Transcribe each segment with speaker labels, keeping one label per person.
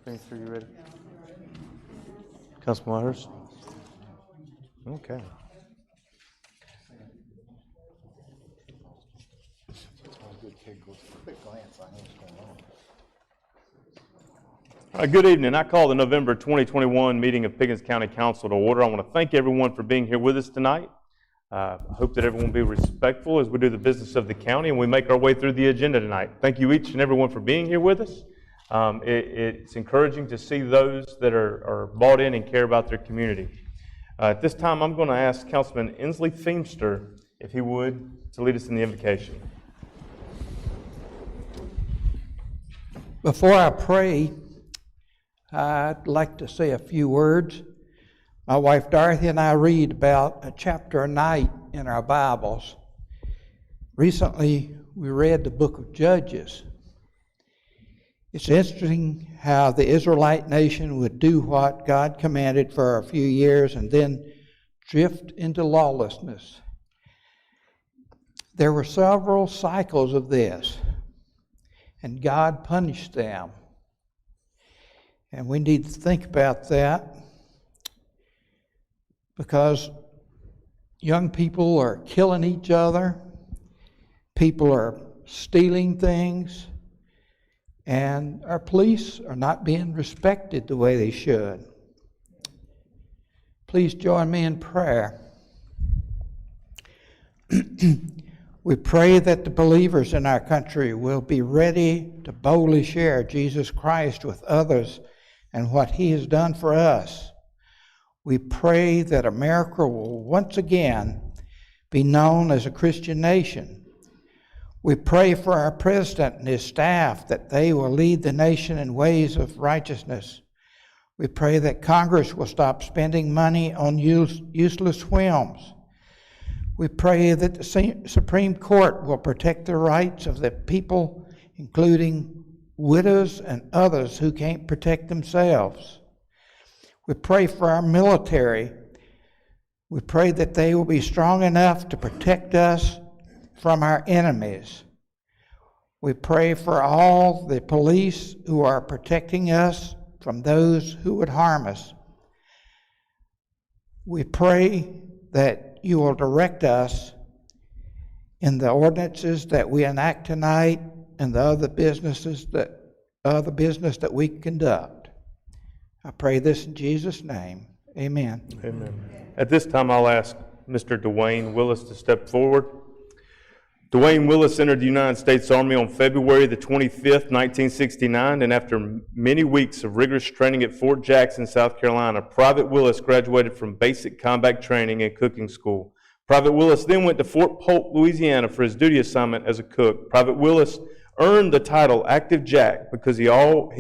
Speaker 1: Spencer, you ready? Councilman Myers? Okay. Good evening. I call the November 2021 meeting of Pickens County Council to order. I want to thank everyone for being here with us tonight. I hope that everyone will be respectful as we do the business of the county and we make our way through the agenda tonight. Thank you each and everyone for being here with us. It's encouraging to see those that are bought in and care about their community. At this time, I'm going to ask Councilman Inslee Feimster, if he would, to lead us in the invocation.
Speaker 2: Before I pray, I'd like to say a few words. My wife Dorothy and I read about a chapter a night in our Bibles. Recently, we read the book of Judges. It's interesting how the Israelite nation would do what God commanded for a few years and then drift into lawlessness. There were several cycles of this, and God punished them. And we need to think about that because young people are killing each other, people are stealing things, and our police are not being respected the way they should. Please join me in prayer. We pray that the believers in our country will be ready to boldly share Jesus Christ with others and what He has done for us. We pray that America will once again be known as a Christian nation. We pray for our president and his staff that they will lead the nation in ways of righteousness. We pray that Congress will stop spending money on useless whims. We pray that the Supreme Court will protect the rights of the people, including widows and others who can't protect themselves. We pray for our military. We pray that they will be strong enough to protect us from our enemies. We pray for all the police who are protecting us from those who would harm us. We pray that you will direct us in the ordinances that we enact tonight and the other business that we conduct. I pray this in Jesus' name. Amen.
Speaker 1: Amen. At this time, I'll ask Mr. Dwayne Willis to step forward. Dwayne Willis entered the United States Army on February the 25th, 1969, and after many weeks of rigorous training at Fort Jackson, South Carolina, Private Willis graduated from basic combat training and cooking school. Private Willis then went to Fort Polk, Louisiana for his duty assignment as a cook. Private Willis earned the title Active Jack because he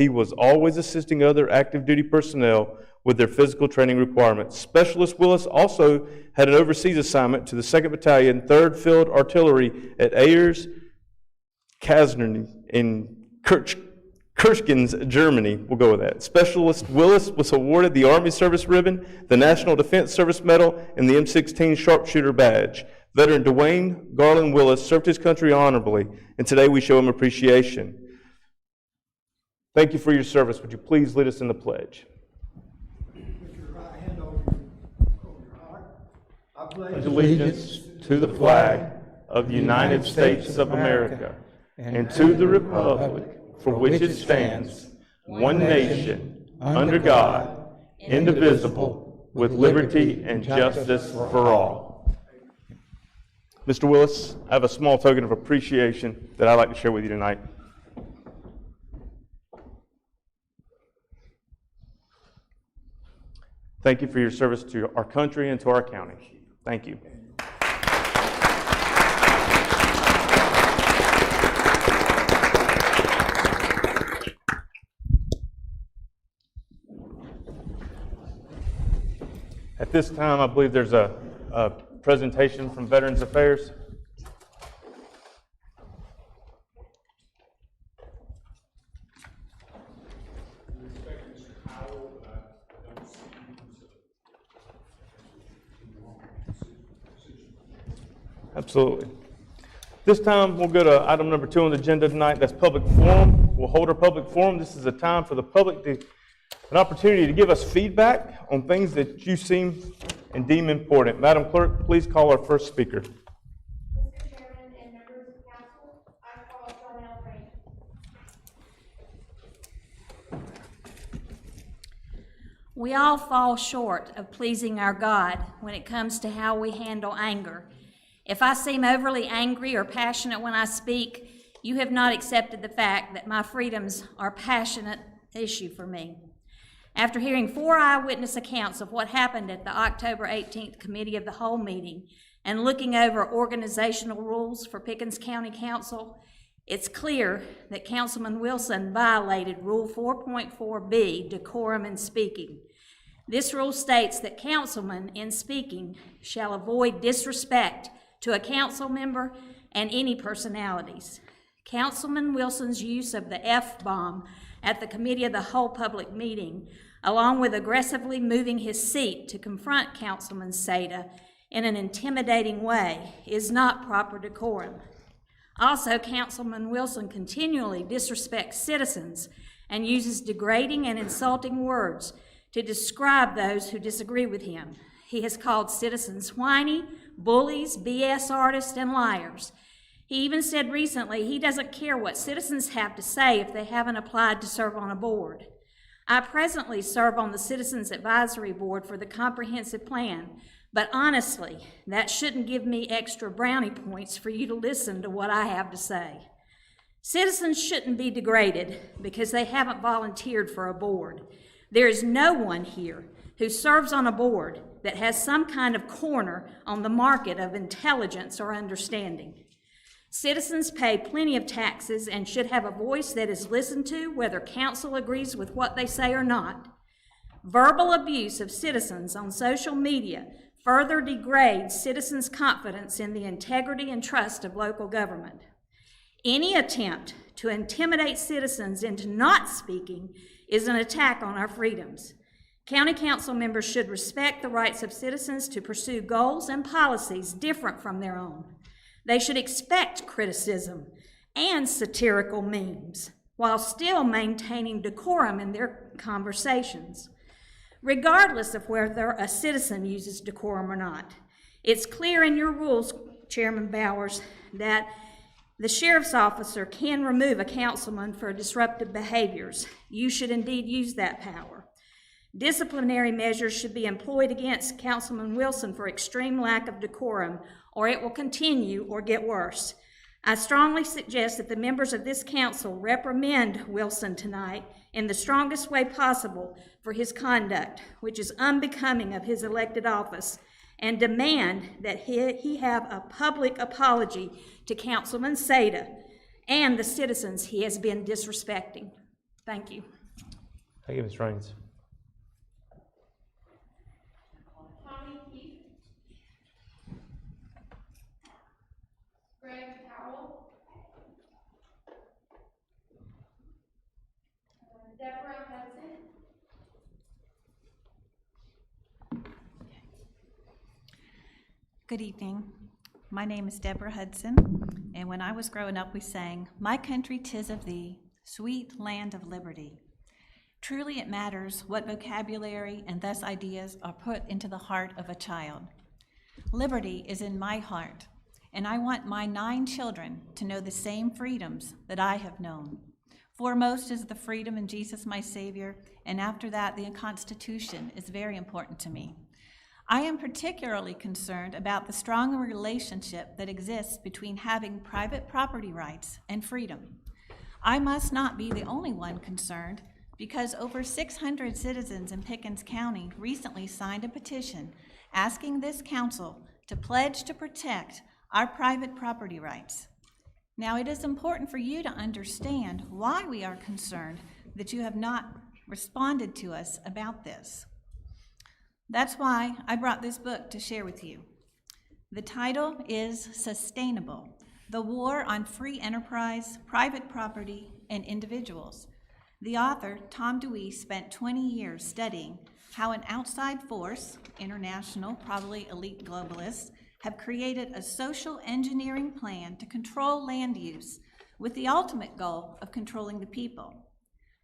Speaker 1: was always assisting other active duty personnel with their physical training requirements. Specialist Willis also had an overseas assignment to the 2nd Battalion, 3rd Field Artillery at Ayers Kaserne in Kirchkens, Germany. We'll go with that. Specialist Willis was awarded the Army Service Ribbon, the National Defense Service Medal, and the M16 Sharpshooter Badge. Veteran Dwayne Garland Willis served his country honorably, and today we show him appreciation. Thank you for your service. Would you please lead us in the pledge? I pledge allegiance to the flag of the United States of America and to the republic for which it stands, one nation, under God, indivisible, with liberty and justice for all. Mr. Willis, I have a small token of appreciation that I'd like to share with you tonight. Thank you for your service to our country and to our county. Thank you. At this time, I believe there's a presentation from Veterans Affairs. Absolutely. This time, we'll go to item number 2 on the agenda tonight. That's public forum. We'll hold our public forum. This is a time for the public to an opportunity to give us feedback on things that you seem and deem important. Madam Clerk, please call our first speaker.
Speaker 3: Mr. Chairman and members of council, I call Darnell Grant. We all fall short of pleasing our God when it comes to how we handle anger. If I seem overly angry or passionate when I speak, you have not accepted the fact that my freedoms are a passionate issue for me. After hearing 4 eyewitness accounts of what happened at the October 18th Committee of the Whole meeting and looking over organizational rules for Pickens County Council, it's clear that Councilman Wilson violated Rule 4.4B, decorum in speaking. This rule states that councilmen in speaking shall avoid disrespect to a council member and any personalities. Councilman Wilson's use of the F-bomb at the Committee of the Whole public meeting, along with aggressively moving his seat to confront Councilman Seda in an intimidating way, is not proper decorum. Also, Councilman Wilson continually disrespects citizens and uses degrading and insulting words to describe those who disagree with him. He has called citizens whiny, bullies, BS artists, and liars. He even said recently he doesn't care what citizens have to say if they haven't applied to serve on a board. I presently serve on the Citizens Advisory Board for the Comprehensive Plan, but honestly, that shouldn't give me extra brownie points for you to listen to what I have to say. Citizens shouldn't be degraded because they haven't volunteered for a board. There is no one here who serves on a board that has some kind of corner on the market of intelligence or understanding. Citizens pay plenty of taxes and should have a voice that is listened to, whether council agrees with what they say or not. Verbal abuse of citizens on social media further degrades citizens' confidence in the integrity and trust of local government. Any attempt to intimidate citizens into not speaking is an attack on our freedoms. County council members should respect the rights of citizens to pursue goals and policies different from their own. They should expect criticism and satirical memes while still maintaining decorum in their conversations, regardless of whether a citizen uses decorum or not. It's clear in your rules, Chairman Bowers, that the sheriff's officer can remove a councilman for disruptive behaviors. You should indeed use that power. Disciplinary measures should be employed against Councilman Wilson for extreme lack of decorum, or it will continue or get worse. I strongly suggest that the members of this council reprimand Wilson tonight in the strongest way possible for his conduct, which is unbecoming of his elected office, and demand that he have a public apology to Councilman Seda and the citizens he has been disrespecting. Thank you.
Speaker 1: Thank you, Ms. Raines.
Speaker 3: Deborah Hudson.
Speaker 4: Good evening. My name is Deborah Hudson, and when I was growing up, we sang, "My country 'tis of thee, sweet land of liberty." Truly it matters what vocabulary and thus ideas are put into the heart of a child. Liberty is in my heart, and I want my 9 children to know the same freedoms that I have known. Foremost is the freedom in Jesus, my Savior, and after that, the Constitution is very important to me. I am particularly concerned about the strong relationship that exists between having private property rights and freedom. I must not be the only one concerned, because over 600 citizens in Pickens County recently signed a petition asking this council to pledge to protect our private property rights. Now, it is important for you to understand why we are concerned that you have not responded to us about this. That's why I brought this book to share with you. The title is Sustainable: The War on Free Enterprise, Private Property, and Individuals. The author, Tom Dewey, spent 20 years studying how an outside force, international, probably elite globalists, have created a social engineering plan to control land use with the ultimate goal of controlling the people.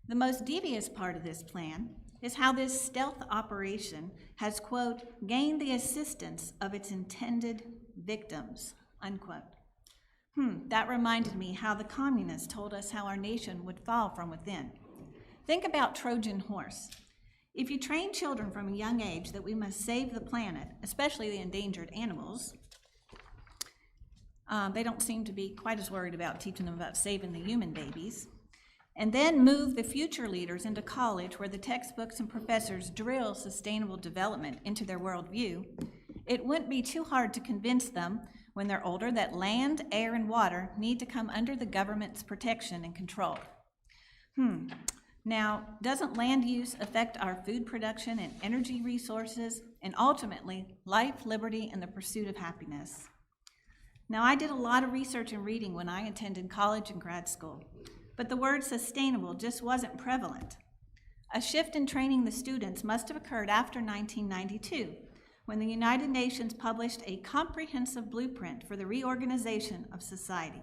Speaker 4: The most devious part of this plan is how this stealth operation has, quote, gained the assistance of its intended victims, unquote. That reminded me how the communists told us how our nation would fall from within. Think about Trojan horse. If you train children from a young age that we must save the planet, especially the endangered animals, they don't seem to be quite as worried about teaching them about saving the human babies, and then move the future leaders into college where the textbooks and professors drill sustainable development into their worldview, it wouldn't be too hard to convince them when they're older that land, air, and water need to come under the government's protection and control. Now, doesn't land use affect our food production and energy resources, and ultimately life, liberty, and the pursuit of happiness? Now, I did a lot of research and reading when I attended college and grad school, but the word sustainable just wasn't prevalent. A shift in training the students must have occurred after 1992, when the United Nations published a comprehensive blueprint for the reorganization of society.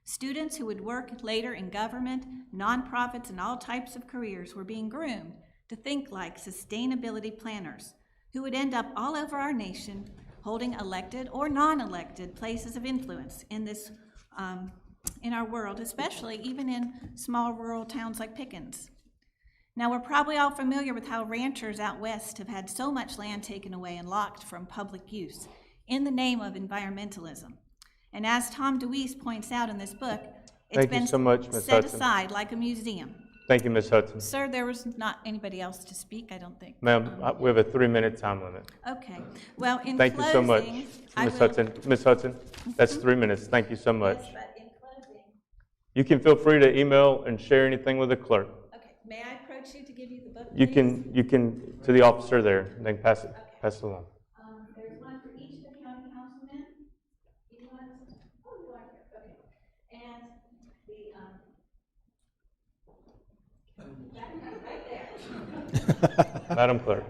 Speaker 4: Students who would work later in government, nonprofits, and all types of careers were being groomed to think like sustainability planners who would end up all over our nation holding elected or non-elected places of influence in this, in our world, especially even in small rural towns like Pickens. Now, we're probably all familiar with how ranchers out west have had so much land taken away and locked from public use in the name of environmentalism. And as Tom DeWeese points out in this book, it's been set aside like a museum.
Speaker 1: Thank you, Ms. Hudson.
Speaker 4: Sir, there was not anybody else to speak, I don't think.
Speaker 1: Ma'am, we have a 3-minute time limit.
Speaker 4: Okay. Well, in
Speaker 1: Thank you so much, Ms. Hudson. Ms. Hudson, that's 3 minutes. Thank you so much.
Speaker 4: Yes, but in closing,
Speaker 1: You can feel free to email and share anything with the clerk.
Speaker 4: okay, may I approach you to give you the book,
Speaker 1: You
Speaker 4: please?
Speaker 1: can to the officer there, and then pass it along.
Speaker 4: There's one for each of the county councilmen. You want, oh, you like it, okay. And the, right there.
Speaker 1: Madam Clerk.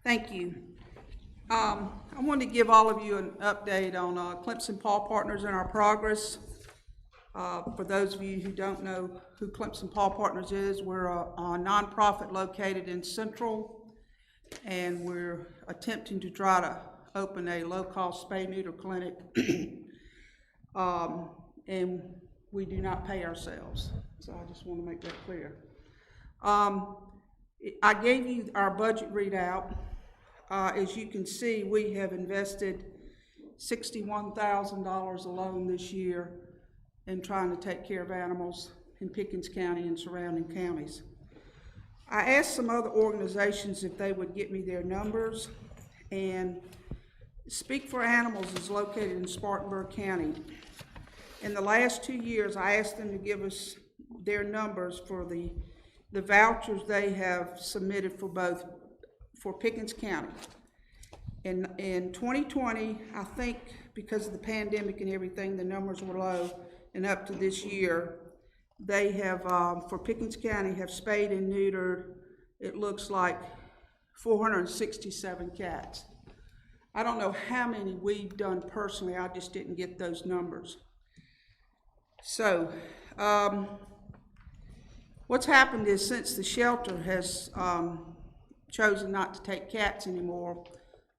Speaker 5: Thank you. I wanted to give all of you an update on Clemson Paul Partners and our progress. For those of you who don't know who Clemson Paul Partners is, we're a nonprofit located in Central, and we're attempting to try to open a low-cost spay-neuter clinic, and we do not pay ourselves. So I just want to make that clear. I gave you our budget readout. As you can see, we have invested $61,000 alone this year in trying to take care of animals in Pickens County and surrounding counties. I asked some other organizations if they would get me their numbers, and Speak for Animals is located in Spartanburg County. In the last 2 years, I asked them to give us their numbers for the vouchers they have submitted for Pickens County. In 2020, I think because of the pandemic and everything, the numbers were low, and up to this year, they have, for Pickens County, have spayed and neutered, it looks like 467 cats. I don't know how many we've done personally, I just didn't get those numbers. So, what's happened is since the shelter has chosen not to take cats anymore,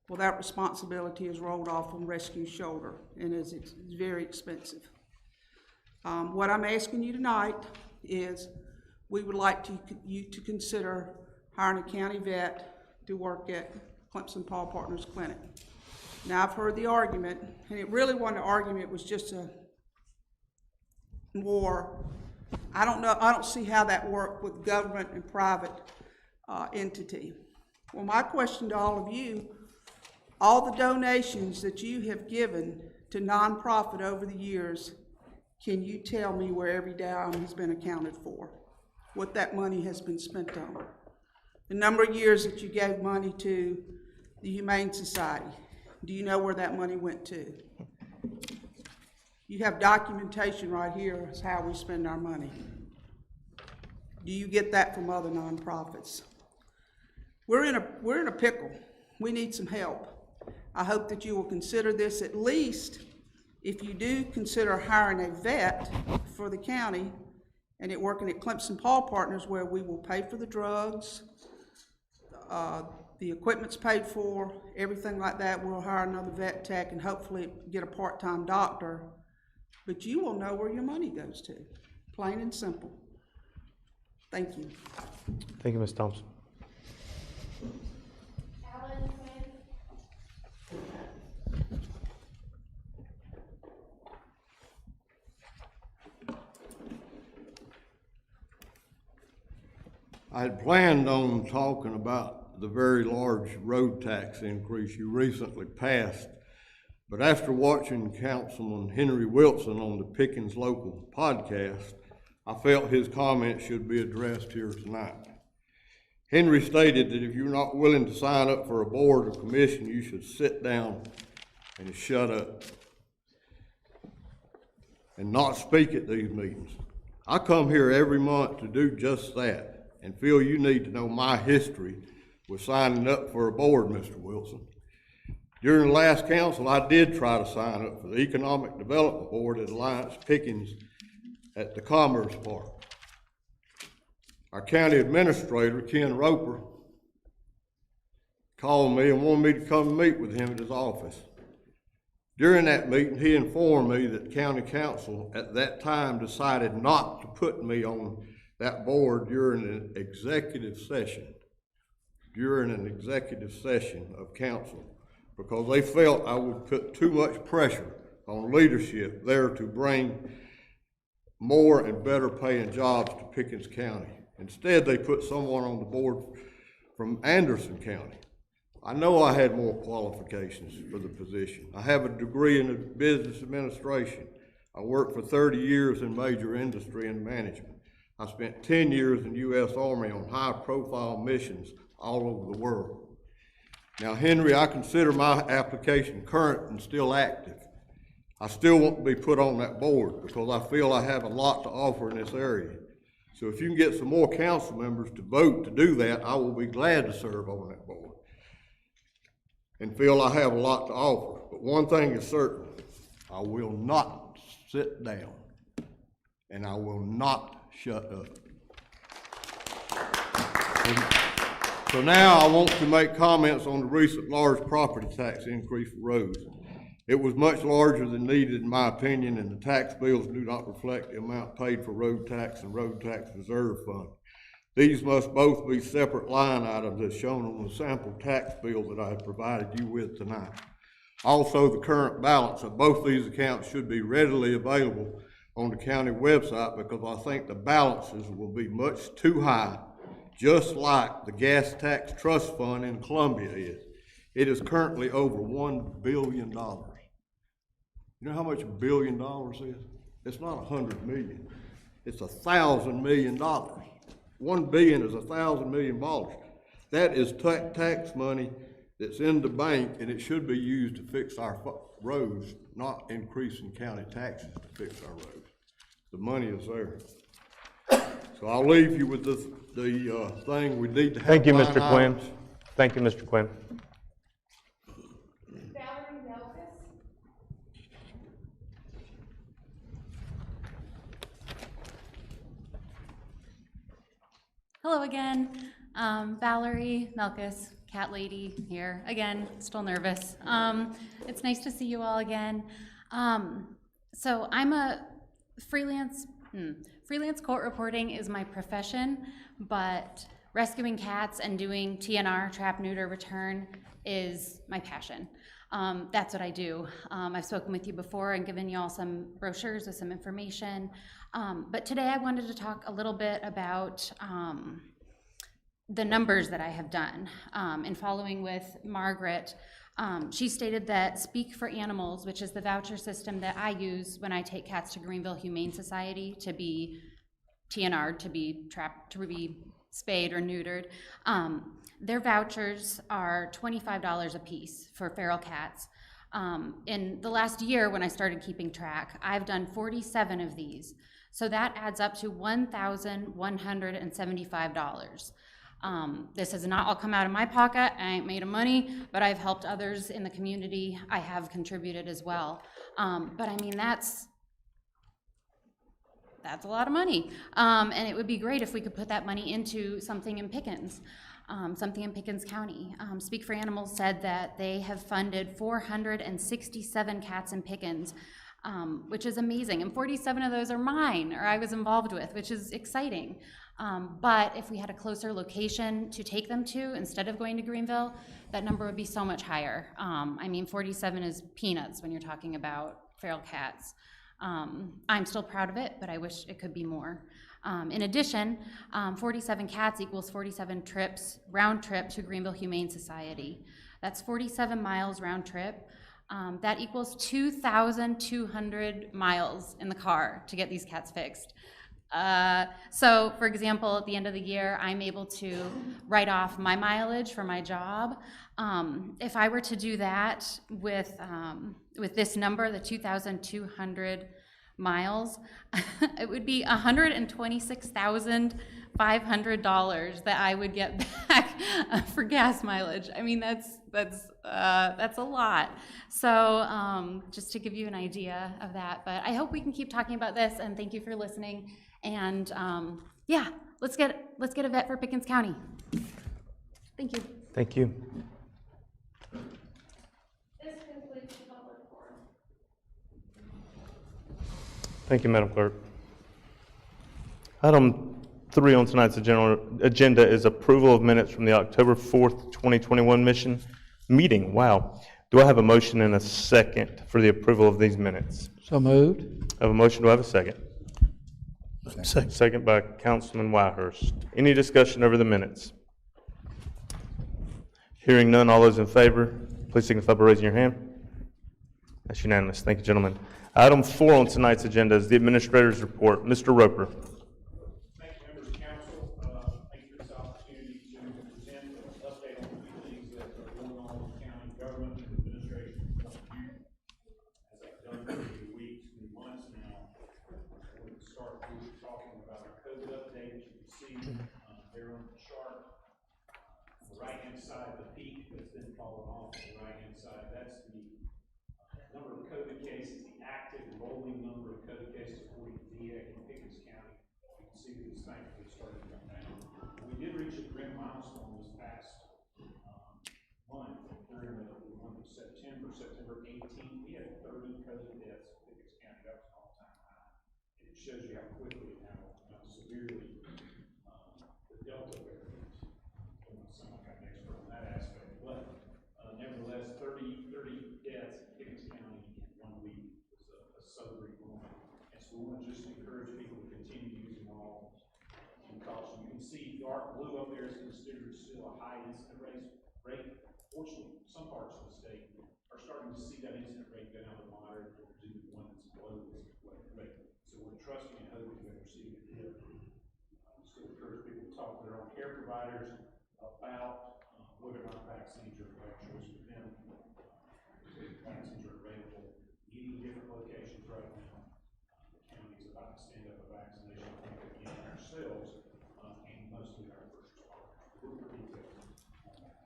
Speaker 5: well, that responsibility is rolled off on Rescue's shoulder, and it's very expensive. What I'm asking you tonight is we would like you to consider hiring a county vet to work at Clemson Paul Partners Clinic. Now, I've heard the argument, and it really wasn't an argument, it was just a more, I don't see how that worked with government and private entity. Well, my question to all of you, all the donations that you have given to nonprofit over the years, can you tell me where every dime has been accounted for? What that money has been spent on? The number of years that you gave money to the Humane Society, do you know where that money went to? You have documentation right here as how we spend our money. Do you get that from other nonprofits? We're in a pickle. We need some help. I hope that you will consider this at least if you do consider hiring a vet for the county and it working at Clemson Paw Partners where we will pay for the drugs, the equipment's paid for, everything like that, we'll hire another vet tech and hopefully get a part-time doctor, but you will know where your money goes to, plain and simple. Thank you.
Speaker 1: Thank you, Ms. Thompson.
Speaker 6: I had planned on talking about the very large road tax increase you recently passed, but after watching Councilman Henry Wilson on the Pickens Local podcast, I felt his comments should be addressed here tonight. Henry stated that if you're not willing to sign up for a board or commission, you should sit down and shut up and not speak at these meetings. I come here every month to do just that and feel you need to know my history with signing up for a board, Mr. Wilson. During the last council, I did try to sign up for the Economic Development Board at Alliance Pickens at the Commerce Park. Our county administrator, Ken Roper, called me and wanted me to come meet with him at his office. During that meeting, he informed me that county council at that time decided not to put me on that board during an executive session of council, because they felt I would put too much pressure on leadership there to bring more and better paying jobs to Pickens County. Instead, they put someone on the board from Anderson County. I know I had more qualifications for the position. I have a degree in business administration. I worked for 30 years in major industry and management. I spent 10 years in the U.S. Army on high-profile missions all over the world. Now, Henry, I consider my application current and still active. I still want to be put on that board because I feel I have a lot to offer in this area. So if you can get some more council members to vote to do that, I will be glad to serve on that board and feel I have a lot to offer. But one thing is certain, I will not sit down and I will not shut up. So now I want to make comments on the recent large property tax increase for roads. It was much larger than needed in my opinion, and the tax bills do not reflect the amount paid for road tax and road tax reserve fund. These must both be separate line items as shown on the sample tax bill that I have provided you with tonight. Also, the current balance of both these accounts should be readily available on the county website because I think the balances will be much too high, just like the gas tax trust fund in Columbia is. It is currently over $1 billion. You know how much $1 billion is? It's not 100 million. It's 1,000 million dollars. 1 billion is 1,000 million dollars. That is tax money that's in the bank, and it should be used to fix our roads, not increasing county taxes to fix our roads. The money is there. So I'll leave you with the thing we need to have.
Speaker 1: Thank you, Mr. Quinn. Thank you, Mr. Quinn.
Speaker 7: Hello again, Valerie Melkus, cat lady here again, still nervous. It's nice to see you all again. So I'm a freelance court reporting is my profession, but rescuing cats and doing TNR, trap, neuter, return is my passion. That's what I do. I've spoken with you before and given you all some brochures with some information. But today I wanted to talk a little bit about the numbers that I have done. In following with Margaret, she stated that Speak for Animals, which is the voucher system that I use when I take cats to Greenville Humane Society to be TNR'd, to be trapped, to be spayed or neutered, their vouchers are $25 a piece for feral cats. In the last year when I started keeping track, I've done 47 of these. So that adds up to $1,175. This has not all come out of my pocket. I ain't made of money, but I've helped others in the community. I have contributed as well. But I mean, that's a lot of money. And it would be great if we could put that money into something in Pickens. Something in Pickens County. Speak for Animals said that they have funded 467 cats in Pickens, which is amazing. And 47 of those are mine, or I was involved with, which is exciting. But if we had a closer location to take them to, instead of going to Greenville, that number would be so much higher. I mean, 47 is peanuts when you're talking about feral cats. I'm still proud of it, but I wish it could be more. In addition, 47 cats equals 47 trips, round trip to Greenville Humane Society. That's 47 miles round trip. That equals 2,200 miles in the car to get these cats fixed. So, for example, at the end of the year, I'm able to write off my mileage for my job. If I were to do that with this number, the 2,200 miles, it would be $126,500 that I would get back for gas mileage. I mean, that's a lot. So just to give you an idea of that, but I hope we can keep talking about this, and thank you for listening. And yeah, let's get a vet for Pickens County. Thank you.
Speaker 1: Thank you.
Speaker 7: This concludes the public forum.
Speaker 1: Thank you, Madam Clerk. Item 3 on tonight's agenda is approval of minutes from the October 4th, 2021 meeting. Wow. Do I have a motion and a second for the approval of these minutes?
Speaker 2: So moved.
Speaker 1: I have a motion. Do I have a second? Second by Councilman Whitehurst. Any discussion over the minutes? Hearing none, all those in favor, please signify by raising your hand. That's unanimous. Thank you, gentlemen. Item 4 on tonight's agenda is the administrator's report. Mr. Roper.
Speaker 8: Thank you, members of council. Thank you for this opportunity to present an update on a few things that are going on in county government and administration point of view. As I've done for a few weeks, few months now, I want to start talking about our COVID update. As you can see there on the chart, on the right-hand side of the peak that's been falling off on the right-hand side, that's the number of COVID cases, the active rolling number of COVID cases according to DEC in Pickens County. You can see that it's thankfully starting to come down. We did reach a grim milestone this past month during the month of September 18th. We had 30 COVID deaths in Pickens County. That was an all-time high. And it shows you how quickly and how severely the Delta variant, I don't sound like I'm an expert on that aspect, but nevertheless, 30 deaths in Pickens County in 1 week was a sobering moment. And so we want to just encourage people to continue using all in caution. You can see dark blue up there is considered still a high incident rate. Fortunately, some parts of the state are starting to see that incident rate go down to moderate or to the one that's below this rate. So we're trusting and hoping that we're seeing a dip. Still encourage people to talk to their own care providers about whether or not vaccines are a choice for them. Vaccines are available in different locations right now. The county is about to stand up a vaccination clinic again ourselves and mostly our first responders. Look for details on that.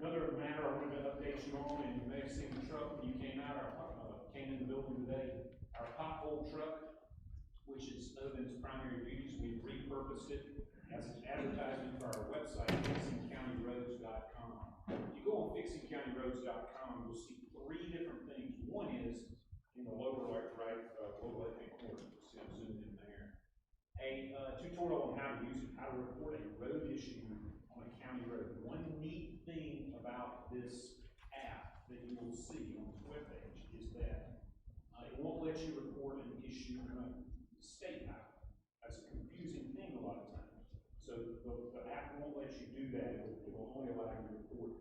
Speaker 8: Another matter I wanted to update you on, and you may have seen the truck when you came out, came in the building today. Our pothole truck, which is other than its primary duties, we've repurposed it as an advertisement for our website, fixingcountyroads.com. If you go on fixingcountyroads.com, you'll see 3 different things. One is in the lower lower left-hand corner. You'll see I'm zoomed in there. A tutorial on how to use it, how to report a road issue on a county road. One neat thing about this app that you will see on this webpage is that it won't let you report an issue on a state highway. That's a confusing thing a lot of times. So the app won't let you do that. It will only allow you to report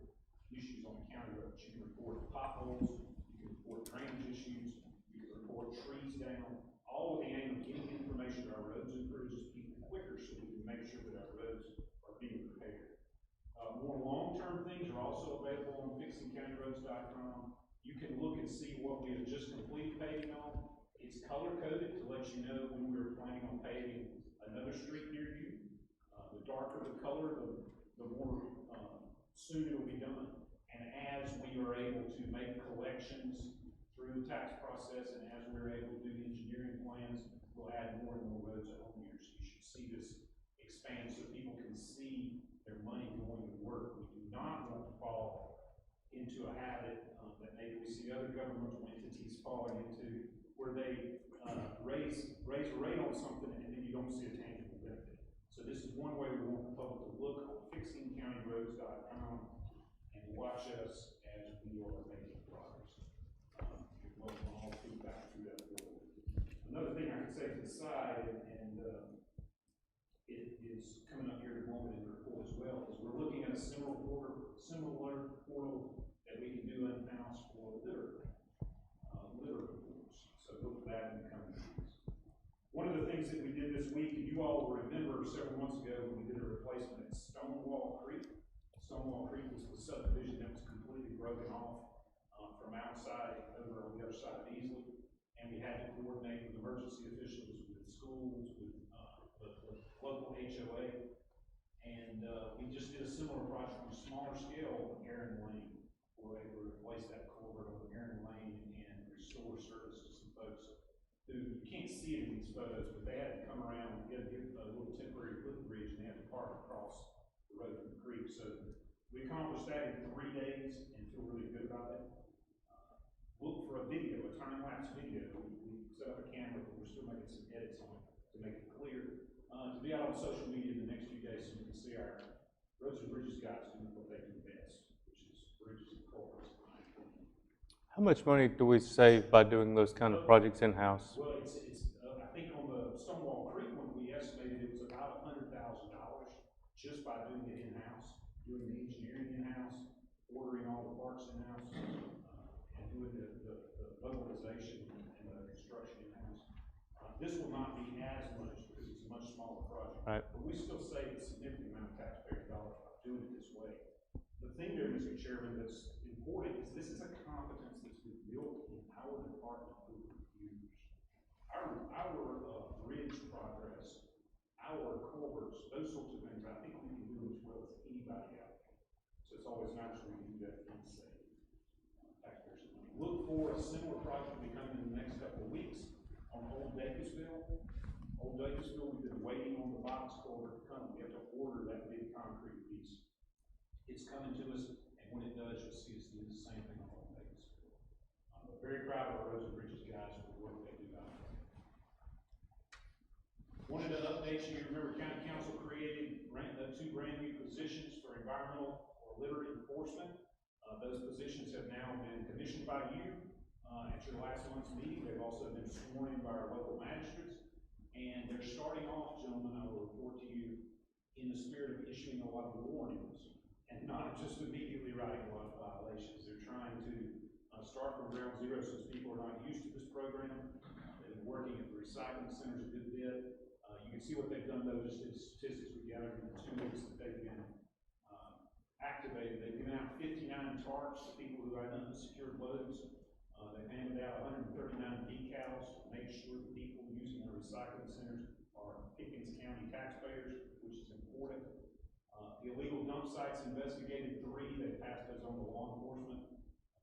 Speaker 8: issues on county roads. You can report potholes, you can report drainage issues, you can report trees down, all with the aim of getting information to our roads encourages people quicker so we can make sure that our roads are being repaired. More long-term things are also available on fixingcountyroads.com. You can look and see what we have just completed paving on. It's color-coded to let you know when we're planning on paving another street near you. The darker the color, the the more soon it will be done. And as we are able to make collections through the tax process, and as we're able to do the engineering plans, we'll add more and more roads at home years. You should see this expand so people can see their money going to work. We do not want to fall into a habit that maybe we see other governmental entities falling into, where they raise a rate on something and then you don't see a tangible benefit. So this is one way we want the public to look on fixingcountyroads.com and watch us as we are making progress. You're welcome all feedback through that portal. Another thing I can say to the side, and it is coming up here in a moment in the report as well, is we're looking at a similar portal that we can do in-house for litter reports. So look for that in the coming weeks. One of the things that we did this week, and you all will remember several months ago when we did a replacement at Stonewall Creek. Stonewall Creek was the subdivision that was completely broken off from outside over on the other side of Easley. And we had to coordinate with emergency officials, with schools, with the local HOA. And we just did a similar project on a smaller scale on Aaron Lane. We were able to replace that culvert on Aaron Lane and restore service to some folks who, you can't see it in these photos, but they had to come around, get a little temporary footbridge, and they had to park across the road from the creek. So we accomplished that in 3 days and feel really good about it. Look for a video, a time-lapse video. We set up a camera, but we're still making some edits on it to make it clear. To be out on social media in the next few days so you can see our Roads and Bridges guys doing what they do best, which is bridges and culverts.
Speaker 1: How much money do we save by doing those kind of projects in-house?
Speaker 8: Well, it's I think on the Stonewall Creek one, we estimated it was about $100,000 just by doing it in-house, doing the engineering in-house, ordering all the parts in-house, and doing the mobilization and the construction in-house. This will not be as much because it's a much smaller project,
Speaker 1: right,
Speaker 8: but we still save a significant amount of taxpayer dollars by doing it this way. The thing there, Mr. Chairman, that's important is this is a competence that's been built in our department over years. Our bridge progress, our culverts, those sorts of things, I think we can do as well as anybody out there. So it's always nice when we do that and save taxpayers money. Look for a similar project to be coming in the next couple of weeks on Old Davisville. Old Davisville, we've been waiting on the box culvert to come. We have to order that big concrete piece. It's coming to us, and when it does, you'll see us do the same thing on Old Davisville. I'm very proud of our Roads and Bridges guys for the work they do out there. Wanted to update you, remember County Council created 2 brand new positions for environmental or litter enforcement. Those positions have now been commissioned by you at your last month's meeting. They've also been sworn in by our local magistrates. And they're starting off, gentlemen, I will report to you, in the spirit of issuing a lot of warnings and not just immediately writing a lot of violations. They're trying to start from ground zero since people are not used to this program. They've been working at the recycling centers a good bit. You can see what they've done, though, just in the statistics we gathered in the 2 weeks that they've been activated. They've given out 59 tarps to people who had unsecured loads. They've handed out 139 decals to make sure that people using their recycling centers are Pickens County taxpayers, which is important. The illegal dump sites investigated 3. They passed those on to law enforcement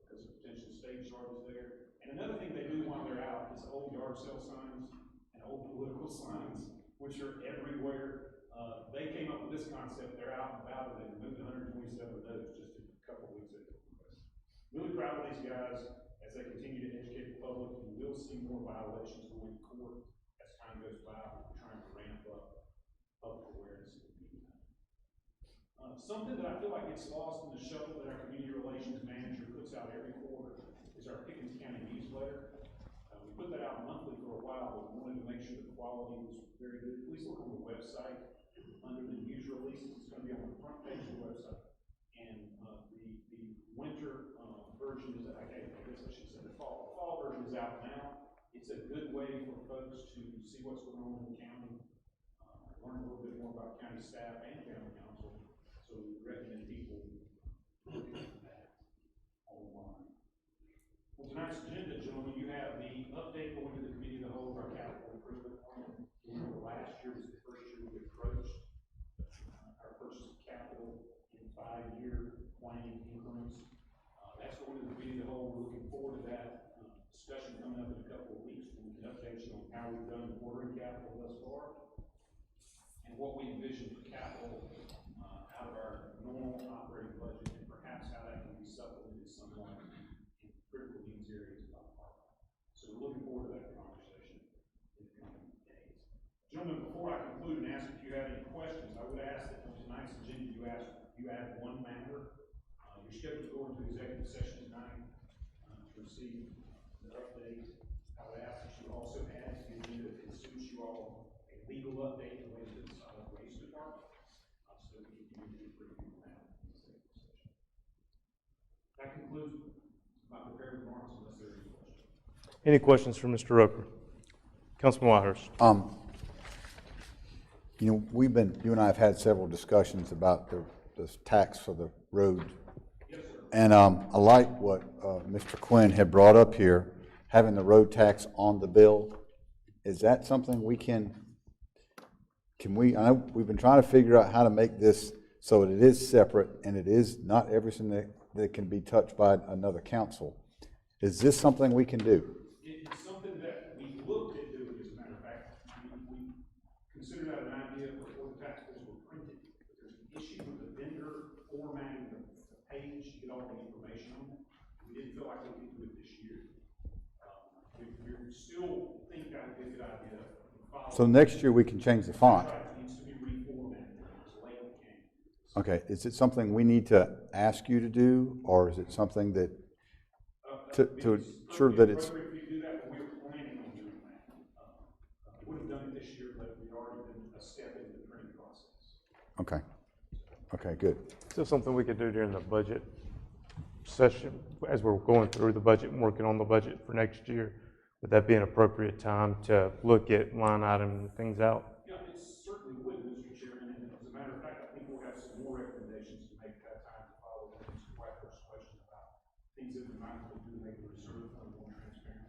Speaker 8: because of potential state charges there. And another thing they do while they're out is old yard sale signs and old political signs, which are everywhere. They came up with this concept. They're out and about, and they removed 127 of those just a couple of weeks ago. Really proud of these guys as they continue to educate the public. You will see more violations going to court as time goes by. We're trying to ramp up public awareness in the meantime. Something that I feel like gets lost in the shuffle that our community relations manager puts out every quarter is our Pickens County newsletter. We put that out monthly for a while, but we wanted to make sure the quality was very good. Please look on the website under the news releases. It's going to be on the front page of the website. And the winter version is, I guess I should say the fall version is out now. It's a good way for folks to see what's going on in the county, learn a little bit more about county staff and county council. So we recommend people look at that online. Well, tonight's agenda, gentlemen, you have the update going to the committee of the whole of our capital improvement plan. Last year was the first year we approached our purchase of capital. discussion coming up in a couple of weeks, we can update you on how we've done ordering capital thus far, and what we envision for capital out of our normal operating budget, and perhaps how that can be supplemented somewhat in critical needs areas of our department. So we're looking forward to that conversation in the coming days. Gentlemen, before I conclude and ask if you have any questions, I would ask that on tonight's agenda you add one matter. You're scheduled to go into executive session tonight to receive the update. I would ask that you also add to the agenda, if it suits you all, a legal update related to the solid waste department, so that we can continue to review that in executive session. That concludes my prepared remarks, unless there are any questions.
Speaker 1: Any questions for Mr. Roper? Councilman Whitehurst.
Speaker 9: You know, you and I have had several discussions about the tax for the road.
Speaker 8: Yes, sir.
Speaker 9: And I like what Mr. Quinn had brought up here, having the road tax on the bill. Is that something we can we, I know we've been trying to figure out how to make this so that it is separate and it is not everything that can be touched by another council. Is this something we can do?
Speaker 8: It's something that we looked at doing, as a matter of fact. We considered that an idea before the tax bills were printed. But there's an issue with the vendor formatting the page to get all the information on it. We didn't feel like we could do it this year. We still think that would be a good idea.
Speaker 9: So next year we can change the font.
Speaker 8: It needs to be reformatted as late as we can.
Speaker 9: Okay, is it something we need to ask you to do, or is it something that to ensure that it's
Speaker 8: If we do that, but we were planning on doing that. We would have done it this year, but we've already been a step into the printing process.
Speaker 9: okay? Okay, good.
Speaker 1: Is this something we could do during the budget session, as we're going through the budget and working on the budget for next year? Would that be an appropriate time to look at line item and things out?
Speaker 8: Yeah, it certainly would, Mr. Chairman, and as a matter of fact, I think we'll have some more recommendations to make at that time to follow Mr. Whitehurst's question about things that we might want to do to make the reserve fund more transparent.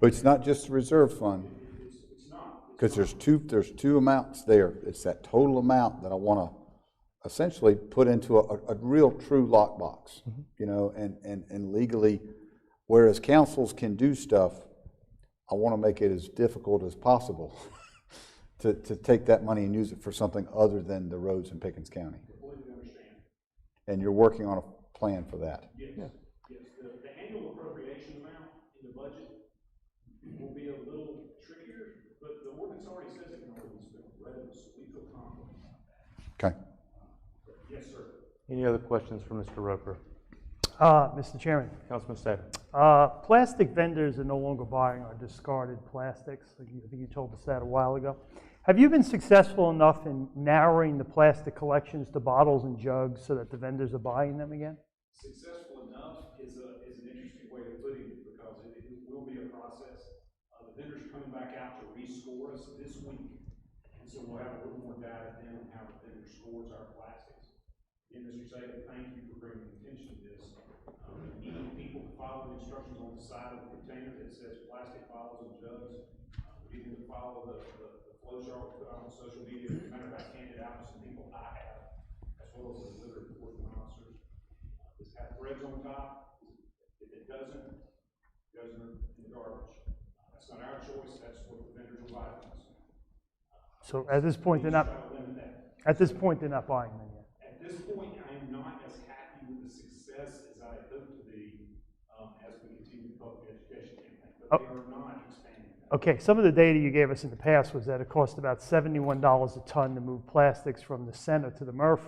Speaker 9: But it's not just the reserve fund,
Speaker 8: It's not.
Speaker 9: because there's two amounts there. It's that total amount that I want to essentially put into a real true lockbox, you know, and legally, whereas councils can do stuff, I want to make it as difficult as possible to take that money and use it for something other than the roads in Pickens County.
Speaker 8: Completely understand.
Speaker 9: And you're working on a plan for that.
Speaker 8: Yes, yes. The annual appropriation amount in the budget will be a little trickier, but the ordinance already says it can already be spent on revenues, so we feel confident about that.
Speaker 9: Okay.
Speaker 8: Yes, sir.
Speaker 1: Any other questions for Mr. Roper?
Speaker 10: Mr. Chairman,
Speaker 1: Councilman Staton.
Speaker 10: plastic vendors are no longer buying our discarded plastics. I think you told us that a while ago. Have you been successful enough in narrowing the plastic collections to bottles and jugs so that the vendors are buying them again?
Speaker 8: Successful enough is an interesting way of putting it, because it will be a process. The vendors coming back out to rescore us this week, and so we'll have a little more data then on how the vendor scores our plastics. And Mr. Saban, thank you for bringing attention to this. We need people to follow the instructions on the side of the container that says plastic bottles and jugs. We need them to follow the flow chart we put on social media. As a matter of fact, handed out to some people I have, as well as the delivery enforcement officers. This has threads on top. If it doesn't, it goes in the garbage. That's not our choice. That's what the vendors will buy from us.
Speaker 10: So at this point, they're not. At this point, they're not buying them yet.
Speaker 8: At this point, I am not as happy with the success as I had hoped to be as we continue the public education campaign, but they are not expanding that.
Speaker 10: Okay, some of the data you gave us in the past was that it cost about $71 a ton to move plastics from the center to the MRF,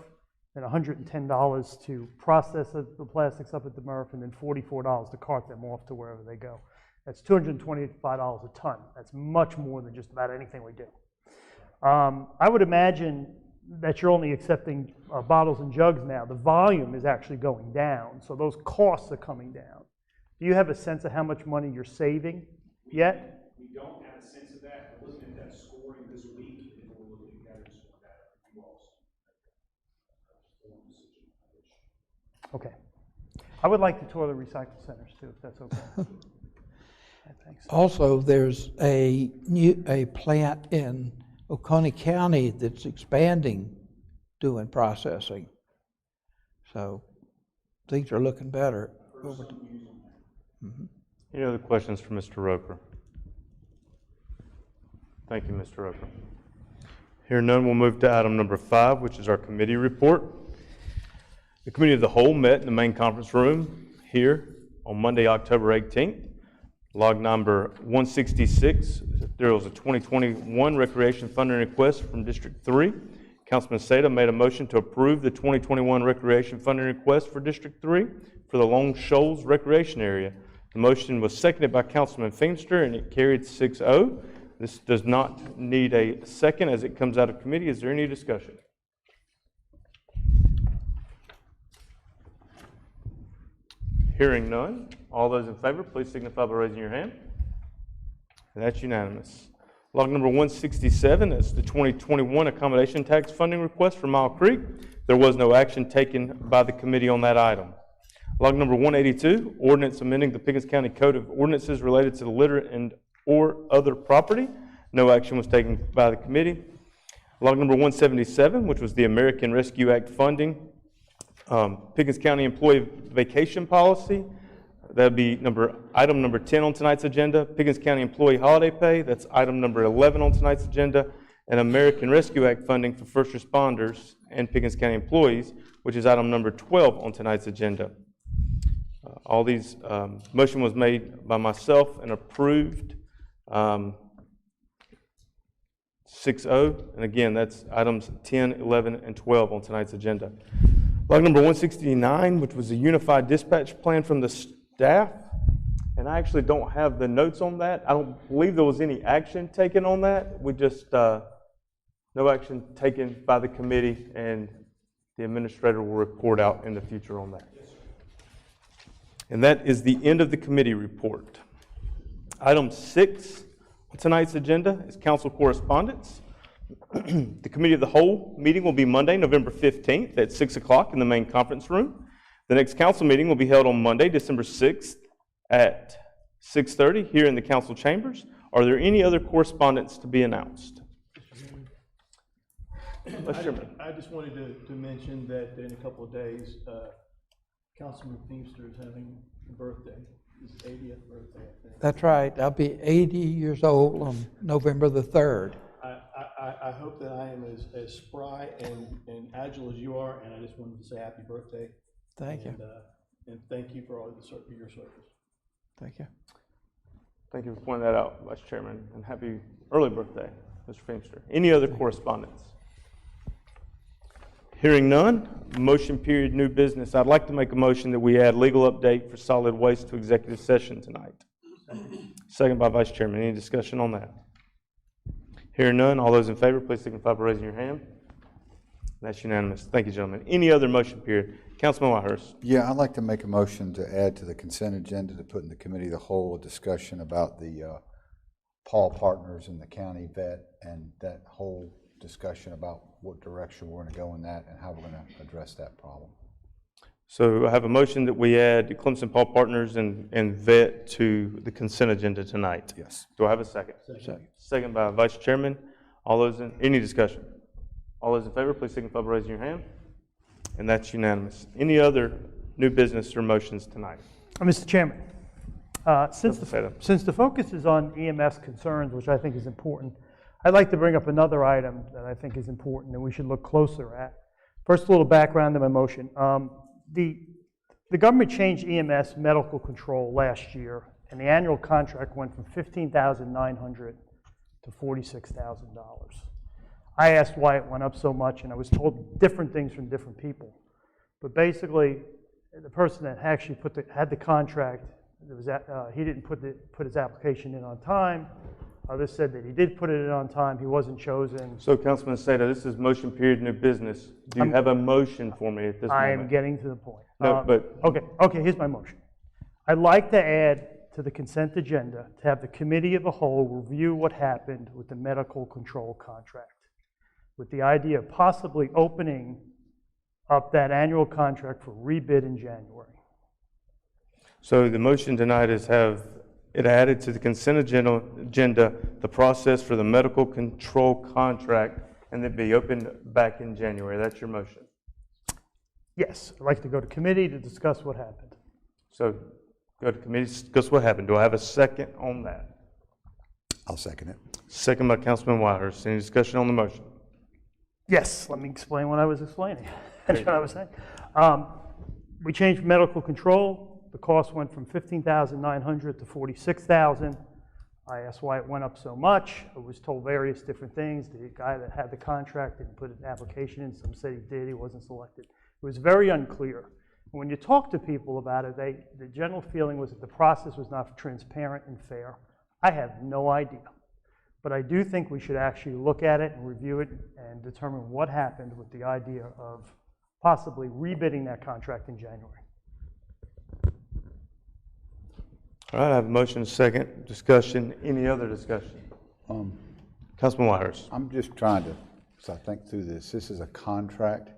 Speaker 10: and $110 to process the plastics up at the MRF, and then $44 to cart them off to wherever they go. That's $225 a ton. That's much more than just about anything we do. I would imagine that you're only accepting bottles and jugs now. The volume is actually going down, so those costs are coming down. Do you have a sense of how much money you're saving yet?
Speaker 8: We don't have a sense of that. We're looking at that scoring this week, and we're looking at gathering some data from you all.
Speaker 10: Okay. I would like to tour the recycle centers too, if that's okay. Thanks.
Speaker 2: Also, there's a plant in Oconee County that's expanding doing processing. So things are looking better.
Speaker 1: Any other questions for Mr. Roper? Thank you, Mr. Roper. Hearing none, we'll move to item number 5, which is our committee report. The Committee of the Whole met in the main conference room here on Monday, October 18th. Log number 166, there was a 2021 recreation funding request from District 3. Councilman Seda made a motion to approve the 2021 recreation funding request for District 3 for the Long Shoals Recreation Area. The motion was seconded by Councilman Feimster, and it carried 6-0. This does not need a second as it comes out of committee. Is there any discussion? Hearing none. All those in favor, please signify by raising your hand. And that's unanimous. Log number 167 is the 2021 accommodation tax funding request for Mile Creek. There was no action taken by the committee on that item. Log number 182, ordinance amending the Pickens County Code of Ordinances related to the litter and or other property. No action was taken by the committee. Log number 177, which was the American Rescue Act funding, Pickens County Employee Vacation Policy. That would be item number 10 on tonight's agenda. Pickens County Employee Holiday Pay, that's item number 11 on tonight's agenda. And American Rescue Act funding for first responders and Pickens County employees, which is item number 12 on tonight's agenda. All these, motion was made by myself and approved 6-0. And again, that's items 10, 11, and 12 on tonight's agenda. Log number 169, which was a unified dispatch plan from the staff, and I actually don't have the notes on that. I don't believe there was any action taken on that. We just, no action taken by the committee, and the administrator will report out in the future on that. And that is the end of the committee report. Item 6 on tonight's agenda is council correspondence. The Committee of the Whole meeting will be Monday, November 15th at 6 o'clock in the main conference room. The next council meeting will be held on Monday, December 6th at 6:30 here in the council chambers. Are there any other correspondence to be announced?
Speaker 11: I just wanted to mention that in a couple of days, Councilman Feimster is having a birthday, his 80th birthday, I think.
Speaker 2: That's right. I'll be 80 years old on November the 3rd.
Speaker 11: I hope that I am as spry and agile as you are, and I just wanted to say happy birthday.
Speaker 2: Thank you.
Speaker 11: And thank you for all your service.
Speaker 2: Thank you.
Speaker 1: Thank you for pointing that out, Vice Chairman, and happy early birthday, Mr. Feimster. Any other correspondence? Hearing none, motion period, new business. I'd like to make a motion that we add legal update for solid waste to executive session tonight. Second by Vice Chairman. Any discussion on that? Hearing none, all those in favor, please signify by raising your hand. That's unanimous. Thank you, gentlemen. Any other motion period? Councilman Whitehurst.
Speaker 9: Yeah, I'd like to make a motion to add to the consent agenda to put in the committee of the whole a discussion about the Paul partners in the county vet, and that whole discussion about what direction we're going to go in that and how we're going to address that problem.
Speaker 1: So I have a motion that we add Clemson Paul Partners and vet to the consent agenda tonight.
Speaker 9: Yes.
Speaker 1: Do I have a second? Second by Vice Chairman. All those in, any discussion? All those in favor, please signify by raising your hand. And that's unanimous. Any other new business or motions tonight?
Speaker 10: Mr. Chairman, since the focus is on EMS concerns, which I think is important, I'd like to bring up another item that I think is important and we should look closer at. First, a little background to my motion. The government changed EMS medical control last year, and the annual contract went from $15,900 to $46,000. I asked why it went up so much, and I was told different things from different people. But basically, the person that actually had the contract, he didn't put his application in on time. Others said that he did put it in on time, he wasn't chosen.
Speaker 1: So, Councilman Seda, this is motion period, new business. Do you have a motion for me at this moment?
Speaker 10: I am getting to the point.
Speaker 1: No, but...
Speaker 10: Okay, here's my motion. I'd like to add to the consent agenda to have the committee of the whole review what happened with the medical control contract, with the idea of possibly opening up that annual contract for rebid in January.
Speaker 1: So the motion tonight is have it added to the consent agenda, the process for the medical control contract, and then be opened back in January. That's your motion.
Speaker 10: Yes, I'd like to go to committee to discuss what happened.
Speaker 1: So Go to committee, discuss what happened. Do I have a second on that?
Speaker 9: I'll second it.
Speaker 1: Second by Councilman Whitehurst. Any discussion on the motion?
Speaker 10: Yes, let me explain what I was explaining. That's what I was saying. We changed medical control. The cost went from $15,900 to $46,000. I asked why it went up so much. I was told various different things. The guy that had the contract didn't put an application in. Some said he did. He wasn't selected. It was very unclear. When you talk to people about it, the general feeling was that the process was not transparent and fair. I have no idea. But I do think we should actually look at it and review it and determine what happened with the idea of possibly rebidding that contract in January.
Speaker 1: All right, I have a motion, a second. Discussion. Any other discussion? Councilman Whitehurst.
Speaker 9: I'm just trying to, as I think through this, this is a contract.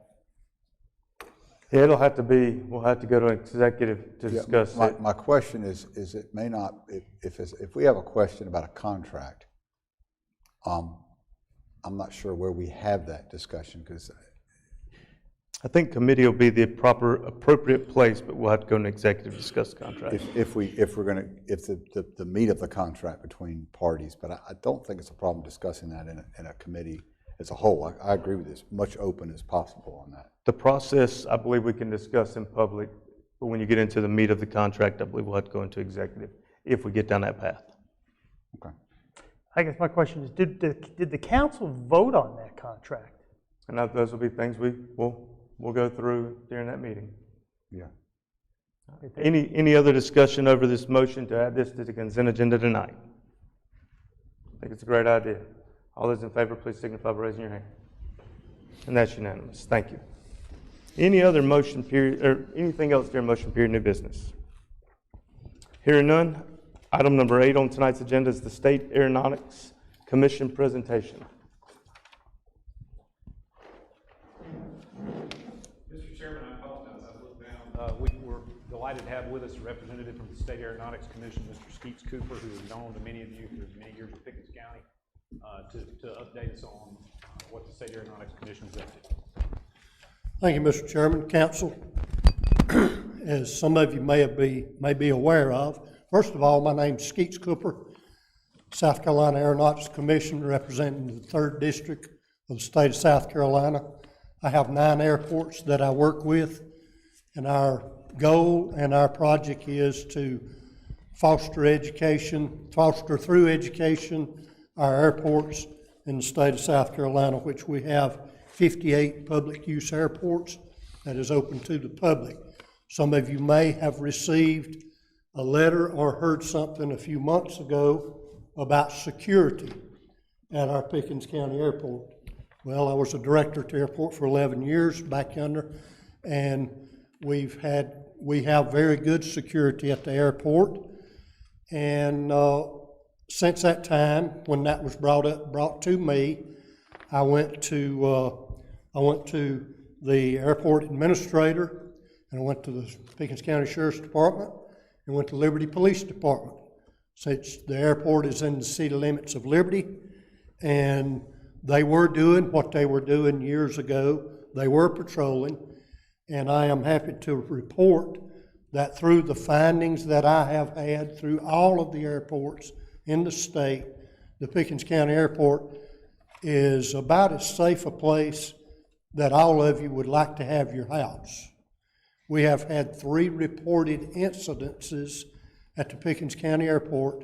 Speaker 1: Yeah, it'll have to be, we'll have to go to executive to discuss it.
Speaker 9: My question is it may not, if we have a question about a contract, I'm not sure where we have that discussion, because
Speaker 1: I think committee will be the appropriate place, but we'll have to go into executive to discuss the contract.
Speaker 9: if the meat of the contract between parties, but I don't think it's a problem discussing that in a committee as a whole. I agree with this, much open as possible on that.
Speaker 1: The process, I believe we can discuss in public, but when you get into the meat of the contract, I believe we'll have to go into executive if we get down that path.
Speaker 9: Okay.
Speaker 10: I guess my question is, did the council vote on that contract?
Speaker 1: And those will be things we'll go through during that meeting.
Speaker 9: Yeah.
Speaker 1: Any other discussion over this motion to add this to the consent agenda tonight? I think it's a great idea. All those in favor, please signify by raising your hand. And that's unanimous. Thank you. Any other motion period, or anything else during motion period new business? Hearing none, item number 8 on tonight's agenda is the State Aeronautics Commission presentation.
Speaker 8: Mr. Chairman, I apologize, I looked down. We're delighted to have with us a representative from the State Aeronautics Commission, Mr. Skeets Cooper, who is known to many of you through many years with Pickens County, to update us on what the State Aeronautics Commission is up to.
Speaker 12: Thank you, Mr. Chairman, Council. As some of you may be aware of, first of all, my name's Skeets Cooper, South Carolina Aeronautics Commission, representing the 3rd District of the state of South Carolina. I have 9 airports that I work with, and our goal and our project is to foster through education our airports in the state of South Carolina, which we have 58 public use airports that is open to the public. Some of you may have received a letter or heard something a few months ago about security at our Pickens County Airport. Well, I was a director at the airport for 11 years back yonder, and we have very good security at the airport. And since that time, when that was brought to me, I went to the airport administrator, and I went to the Pickens County Sheriff's Department, and went to Liberty Police Department. Since the airport is in the city limits of Liberty, and they were doing what they were doing years ago. They were patrolling, and I am happy to report that through the findings that I have had through all of the airports in the state, the Pickens County Airport is about as safe a place that all of you would like to have your house. We have had 3 reported incidences at the Pickens County Airport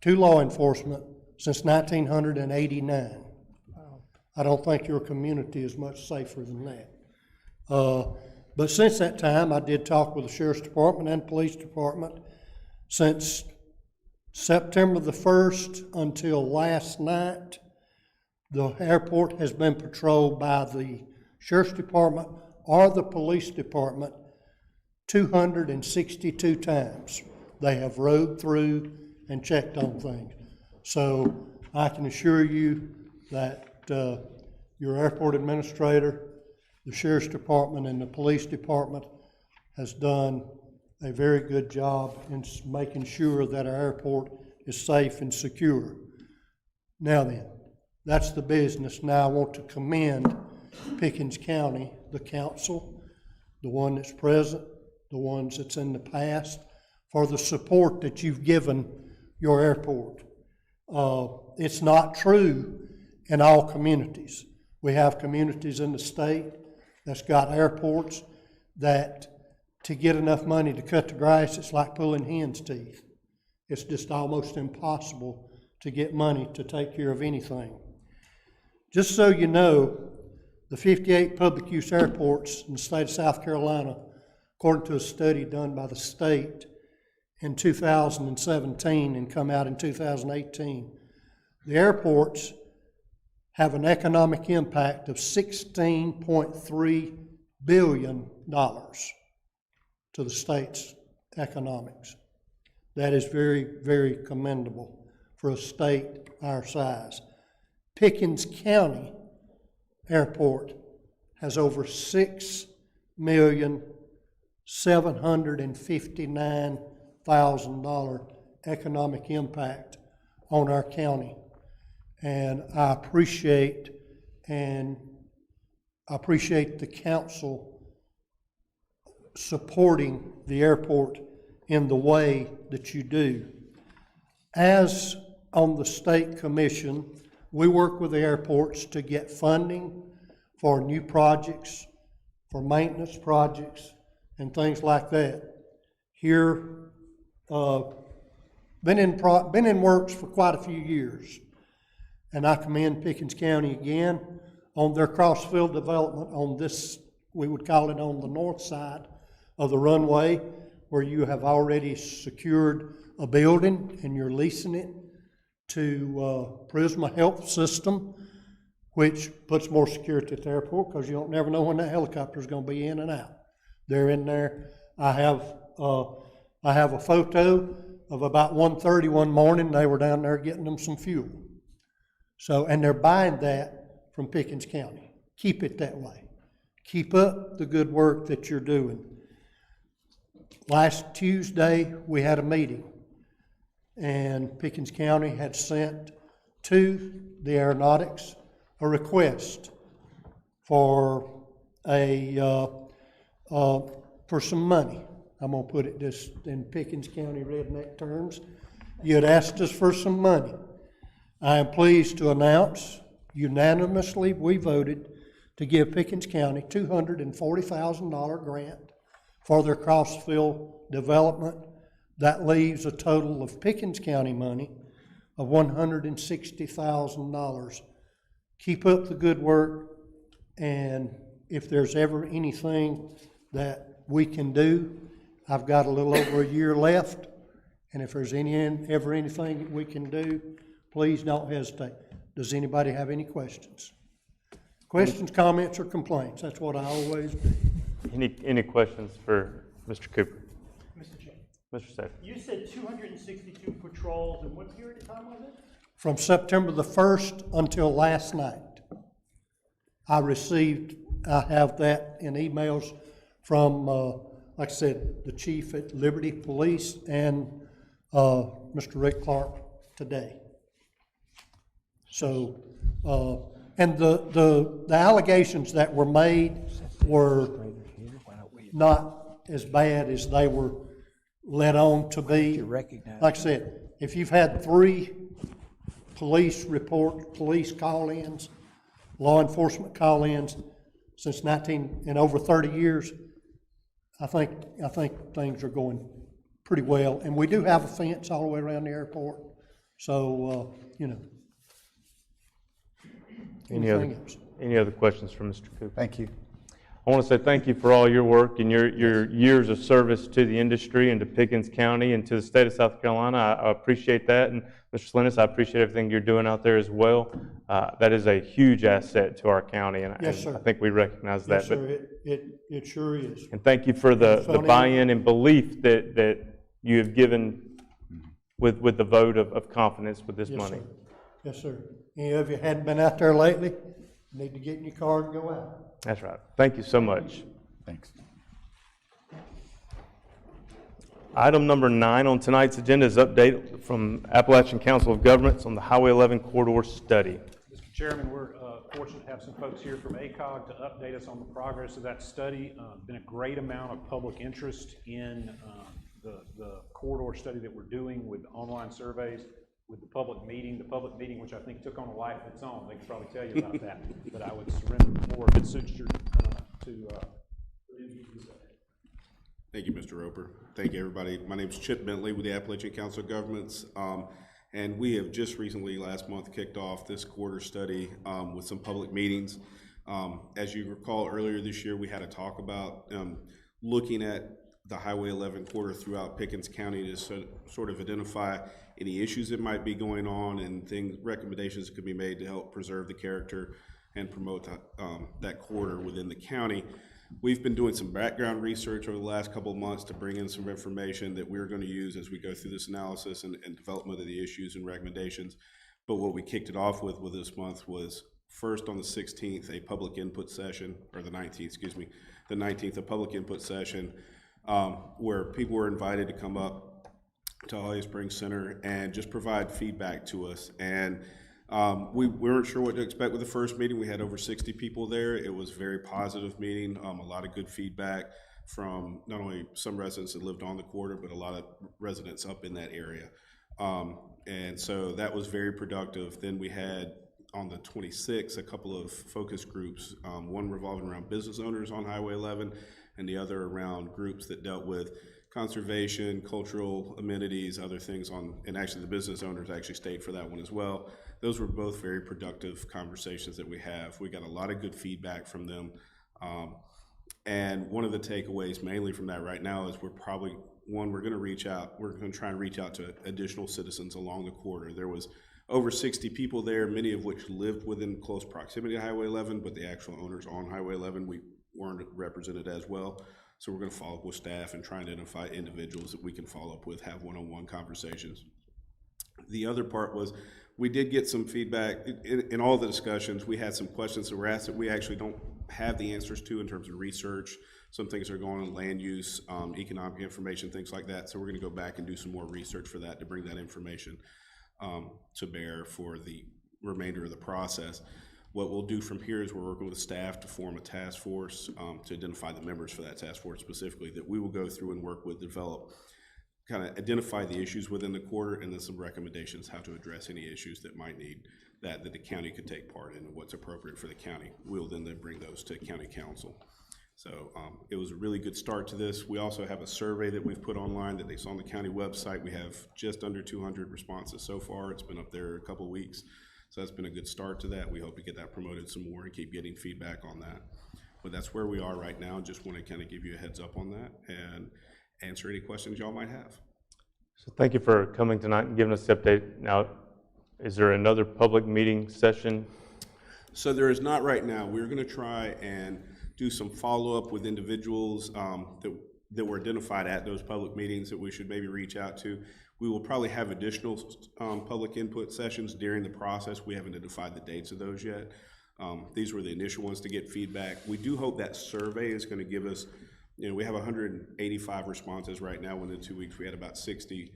Speaker 12: to law enforcement since 1989. I don't think your community is much safer than that. But since that time, I did talk with the Sheriff's Department and Police Department. Since September the 1st until last night, the airport has been patrolled by the Sheriff's Department or the Police Department 262 times. They have rode through and checked on things. So I can assure you that your airport administrator, the Sheriff's Department, and the Police Department has done a very good job in making sure that our airport is safe and secure. Now then, that's the business. Now I want to commend Pickens County, the council, the one that's present, the ones that's in the past, for the support that you've given your airport. It's not true in all communities. We have communities in the state that's got airports that to get enough money to cut the grass, it's like pulling hen's teeth. It's just almost impossible to get money to take care of anything. Just so you know, the 58 public use airports in the state of South Carolina, according to a study done by the state in 2017 and come out in 2018, the airports have an economic impact of $16.3 billion to the state's economics. That is very, very commendable for a state our size. Pickens County Airport has over $6,759,000 economic impact on our county. And I appreciate the council supporting the airport in the way that you do. As on the state commission, we work with the airports to get funding for new projects, for maintenance projects, and things like that. Here, been in works for quite a few years, and I commend Pickens County again on their crossfield development on this, we would call it on the north side of the runway, where you have already secured a building and you're leasing it to Prisma Health System, which puts more security at the airport because you don't never know when that helicopter is going to be in and out. They're in there. I have a photo of about 1:30 one morning. They were down there getting them some fuel. So, and they're buying that from Pickens County. Keep it that way. Keep up the good work that you're doing. Last Tuesday, we had a meeting, and Pickens County had sent to the Aeronautics a request for for some money. I'm going to put it just in Pickens County redneck terms. You had asked us for some money. I am pleased to announce unanimously we voted to give Pickens County $240,000 grant for their crossfield development. That leaves a total of Pickens County money of $160,000. Keep up the good work, and if there's ever anything that we can do, I've got a little over a year left, and if there's ever anything that we can do, please don't hesitate. Does anybody have any questions? Questions, comments, or complaints? That's what I always do.
Speaker 1: Any questions for Mr. Cooper?
Speaker 11: Mr. Chairman.
Speaker 1: Mr. Safer.
Speaker 11: You said 262 patrols, and what period of time was it?
Speaker 12: From September the 1st until last night. I have that in emails from, like I said, the chief at Liberty Police and Mr. Rick Clark today. So, and the allegations that were made were not as bad as they were led on to be. Like I said, if you've had 3 police call-ins, law enforcement call-ins since over 30 years, I think things are going pretty well. And we do have a fence all the way around the airport. So,
Speaker 1: Any other questions for Mr. Cooper?
Speaker 9: Thank you.
Speaker 1: I want to say thank you for all your work and your years of service to the industry and to Pickens County and to the state of South Carolina. I appreciate that. And Mr. Salinas, I appreciate everything you're doing out there as well. That is a huge asset to our county, and
Speaker 12: yes, sir.
Speaker 1: I think we recognize that.
Speaker 12: Yes, sir, it sure is.
Speaker 1: And thank you for the buy-in and belief that you have given with the vote of confidence with this money.
Speaker 12: Sir. Yes, sir. Any of you hadn't been out there lately, need to get in your car and go out.
Speaker 1: That's right. Thank you so much.
Speaker 9: Thanks.
Speaker 1: Item number 9 on tonight's agenda is update from Appalachian Council of Governments on the Highway 11 corridor study.
Speaker 8: Mr. Chairman, we're fortunate to have some folks here from ACOG to update us on the progress of that study. Been a great amount of public interest in the corridor study that we're doing with online surveys, with the public meeting, which I think took on a life of its own. They could probably tell you about that, but I would surrender more if it suits your,
Speaker 13: Thank you, Mr. Roper. Thank you, everybody. My name is Chip Bentley with the Appalachian Council of Governments, and we have just recently, last month, kicked off this quarter study with some public meetings. As you recall, earlier this year, we had a talk about looking at the Highway 11 corridor throughout Pickens County to sort of identify any issues that might be going on and recommendations that could be made to help preserve the character and promote that corridor within the county. We've been doing some background research over the last couple of months to bring in some information that we're going to use as we go through this analysis and development of the issues and recommendations. But what we kicked it off with this month was first on the 16th, a public input session, or the 19th, excuse me, the 19th, a public input session where people were invited to come up to Holly Springs Center and just provide feedback to us. And we weren't sure what to expect with the first meeting. We had over 60 people there. It was a very positive meeting, a lot of good feedback from not only some residents that lived on the corridor, but a lot of residents up in that area. And so that was very productive. Then we had on the 26th, a couple of focus groups, one revolving around business owners on Highway 11 and the other around groups that dealt with conservation, cultural amenities, other things and actually the business owners actually stayed for that one as well. Those were both very productive conversations that we have. We got a lot of good feedback from them. And one of the takeaways mainly from that right now is we're going to try and reach out to additional citizens along the corridor. There was over 60 people there, many of which lived within close proximity to Highway 11, but the actual owners on Highway 11, we weren't represented as well. So we're going to follow up with staff and try and identify individuals that we can follow up with, have one-on-one conversations. The other part was we did get some feedback in all the discussions. We had some questions that were asked that we actually don't have the answers to in terms of research. Some things are going on land use, economic information, things like that. So we're going to go back and do some more research for that to bring that information to bear for the remainder of the process. What we'll do from here is we're working with staff to form a task force to identify the members for that task force specifically that we will go through and work with, develop, kind of identify the issues within the quarter and then some recommendations how to address any issues that might need that the county could take part in and what's appropriate for the county. We'll then bring those to county council. So it was a really good start to this. We also have a survey that we've put online that they saw on the county website. We have just under 200 responses so far. It's been up there a couple of weeks. So that's been a good start to that. We hope to get that promoted some more and keep getting feedback on that. But that's where we are right now. Just want to kind of give you a heads up on that and answer any questions y'all might have.
Speaker 1: So thank you for coming tonight and giving us the update. Now, is there another public meeting session?
Speaker 13: So there is not right now. We're going to try and do some follow-up with individuals that were identified at those public meetings that we should maybe reach out to. We will probably have additional public input sessions during the process. We haven't identified the dates of those yet. These were the initial ones to get feedback. We do hope that survey is going to give us, we have 185 responses right now. Within 2 weeks, we had about 60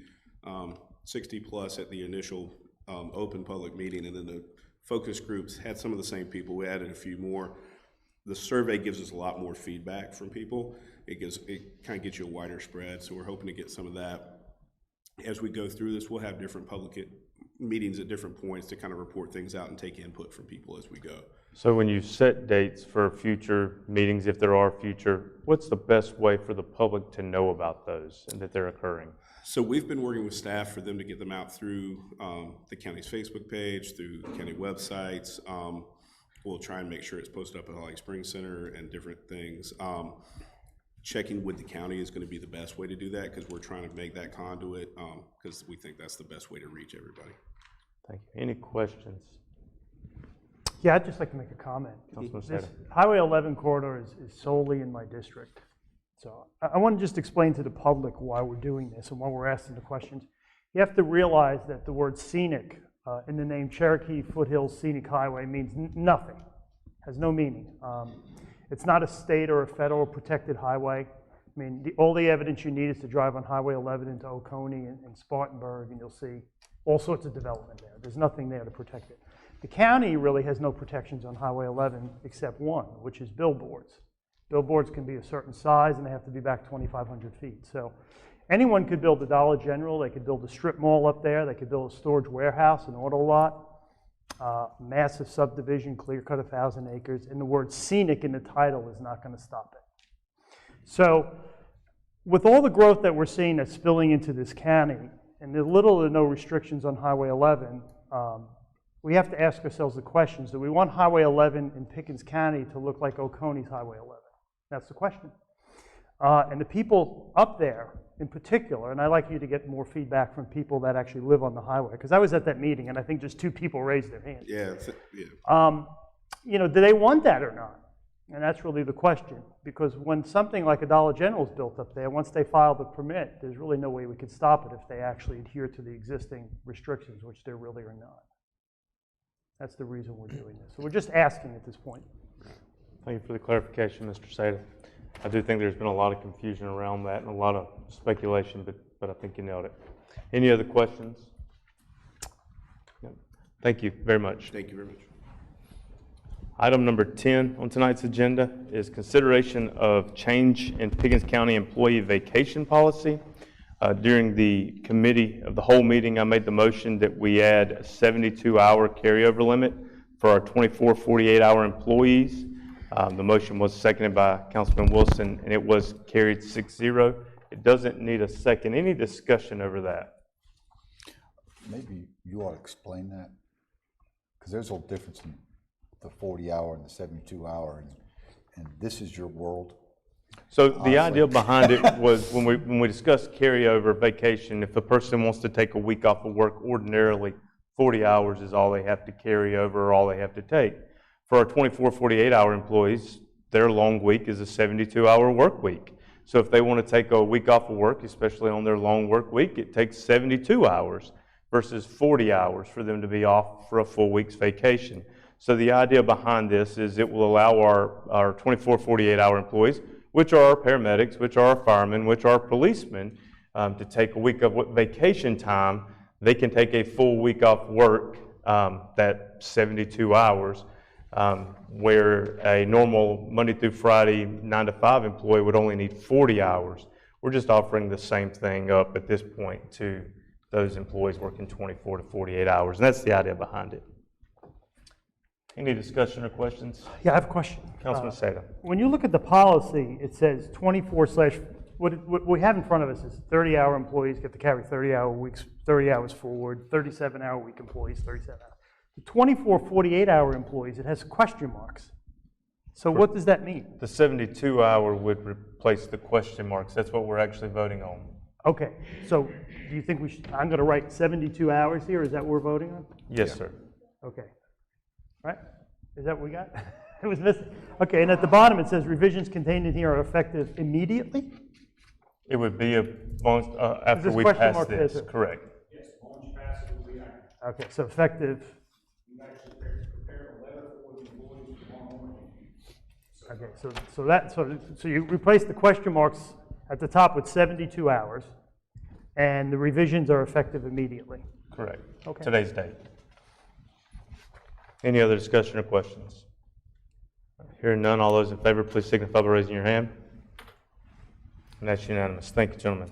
Speaker 13: plus at the initial open public meeting, and then the focus groups had some of the same people. We added a few more. The survey gives us a lot more feedback from people. It kind of gets you a wider spread, so we're hoping to get some of that. As we go through this, we'll have different public meetings at different points to kind of report things out and take input from people as we go.
Speaker 1: So when you set dates for future meetings, if there are future, what's the best way for the public to know about those and that they're occurring?
Speaker 13: So we've been working with staff for them to get them out through the county's Facebook page, through the county websites. We'll try and make sure it's posted up at Holly Springs Center and different things. Checking with the county is going to be the best way to do that because we're trying to make that conduit because we think that's the best way to reach everybody.
Speaker 1: Thank you. Any questions?
Speaker 10: Yeah, I'd just like to make a comment. This Highway 11 corridor is solely in my district. So I want to just explain to the public why we're doing this and why we're asking the questions. You have to realize that the word scenic in the name Cherokee Foothills Scenic Highway means nothing, has no meaning. It's not a state or a federal protected highway. I mean, all the evidence you need is to drive on Highway 11 into Oconee and Spartanburg, and you'll see all sorts of development there. There's nothing there to protect it. The county really has no protections on Highway 11 except one, which is billboards. Billboards can be a certain size, and they have to be back 2,500 feet. So anyone could build a Dollar General, they could build a strip mall up there, they could build a storage warehouse, an auto lot, massive subdivision, clear cut 1,000 acres, and the word scenic in the title is not going to stop it. So with all the growth that we're seeing that's spilling into this county, and the little or no restrictions on Highway 11, we have to ask ourselves the questions. Do we want Highway 11 in Pickens County to look like Oconee's Highway 11? That's the question. And the people up there in particular, and I'd like you to get more feedback from people that actually live on the highway, because I was at that meeting and I think just 2 people raised their hands.
Speaker 13: Yeah,
Speaker 10: You know, do they want that or not? And that's really the question, because when something like a Dollar General is built up there, once they file the permit, there's really no way we could stop it if they actually adhere to the existing restrictions, which there really are not. That's the reason we're doing this. So we're just asking at this point.
Speaker 1: Thank you for the clarification, Mr. Sada. I do think there's been a lot of confusion around that and a lot of speculation, but I think you nailed it. Any other questions? No. Thank you very much.
Speaker 13: Thank you very much.
Speaker 1: Item number 10 on tonight's agenda is consideration of change in Pickens County employee vacation policy. During the committee of the whole meeting, I made the motion that we add a 72-hour carryover limit for our 24, 48-hour employees. The motion was seconded by Councilman Wilson, and it was carried 6-0. It doesn't need a second. Any discussion over that?
Speaker 9: Maybe you ought to explain that, because there's a little difference in the 40-hour and the 72-hour, and this is your world.
Speaker 1: So the idea behind it was when we discussed carryover vacation, if a person wants to take a week off of work, ordinarily 40 hours is all they have to carry over or all they have to take. For our 24, 48-hour employees, their long week is a 72-hour work week. So if they want to take a week off of work, especially on their long work week, it takes 72 hours versus 40 hours for them to be off for a full week's vacation. So the idea behind this is it will allow our 24, 48-hour employees, which are our paramedics, which are our firemen, which are our policemen, to take a week of vacation time. They can take a full week off work, that 72 hours, where a normal Monday through Friday 9 to 5 employee would only need 40 hours. We're just offering the same thing up at this point to those employees working 24 to 48 hours, and that's the idea behind it. Any discussion or questions?
Speaker 10: Yeah, I have a question.
Speaker 1: Councilman Sada.
Speaker 10: When you look at the policy, it says 24/ what we have in front of us is 30-hour employees get to carry 30-hour weeks, 30 hours forward, 37-hour week employees, 37 hours. The 24, 48-hour employees, it has question marks. So what does that mean?
Speaker 1: The 72-hour would replace the question marks. That's what we're actually voting on.
Speaker 10: Okay, so do you think we should, I'm going to write 72 hours here, is that what we're voting on?
Speaker 1: Yes, sir.
Speaker 10: Okay. Right? Is that what we got? It was missing. Okay, and at the bottom it says revisions contained in here are effective immediately?
Speaker 1: It would be after
Speaker 10: this
Speaker 1: we
Speaker 10: question
Speaker 1: pass
Speaker 10: mark
Speaker 1: this,
Speaker 10: there, too?
Speaker 1: correct.
Speaker 8: Yes, once you pass it, we'll be active.
Speaker 10: Okay, so effective,
Speaker 8: We've actually prepared a letter for the employees tomorrow morning.
Speaker 10: okay, so you replace the question marks at the top with 72 hours, and the revisions are effective immediately.
Speaker 1: Correct.
Speaker 10: Okay.
Speaker 1: Today's date. Any other discussion or questions? Hearing none, all those in favor, please signify by raising your hand. And that's unanimous. Thank you, gentlemen.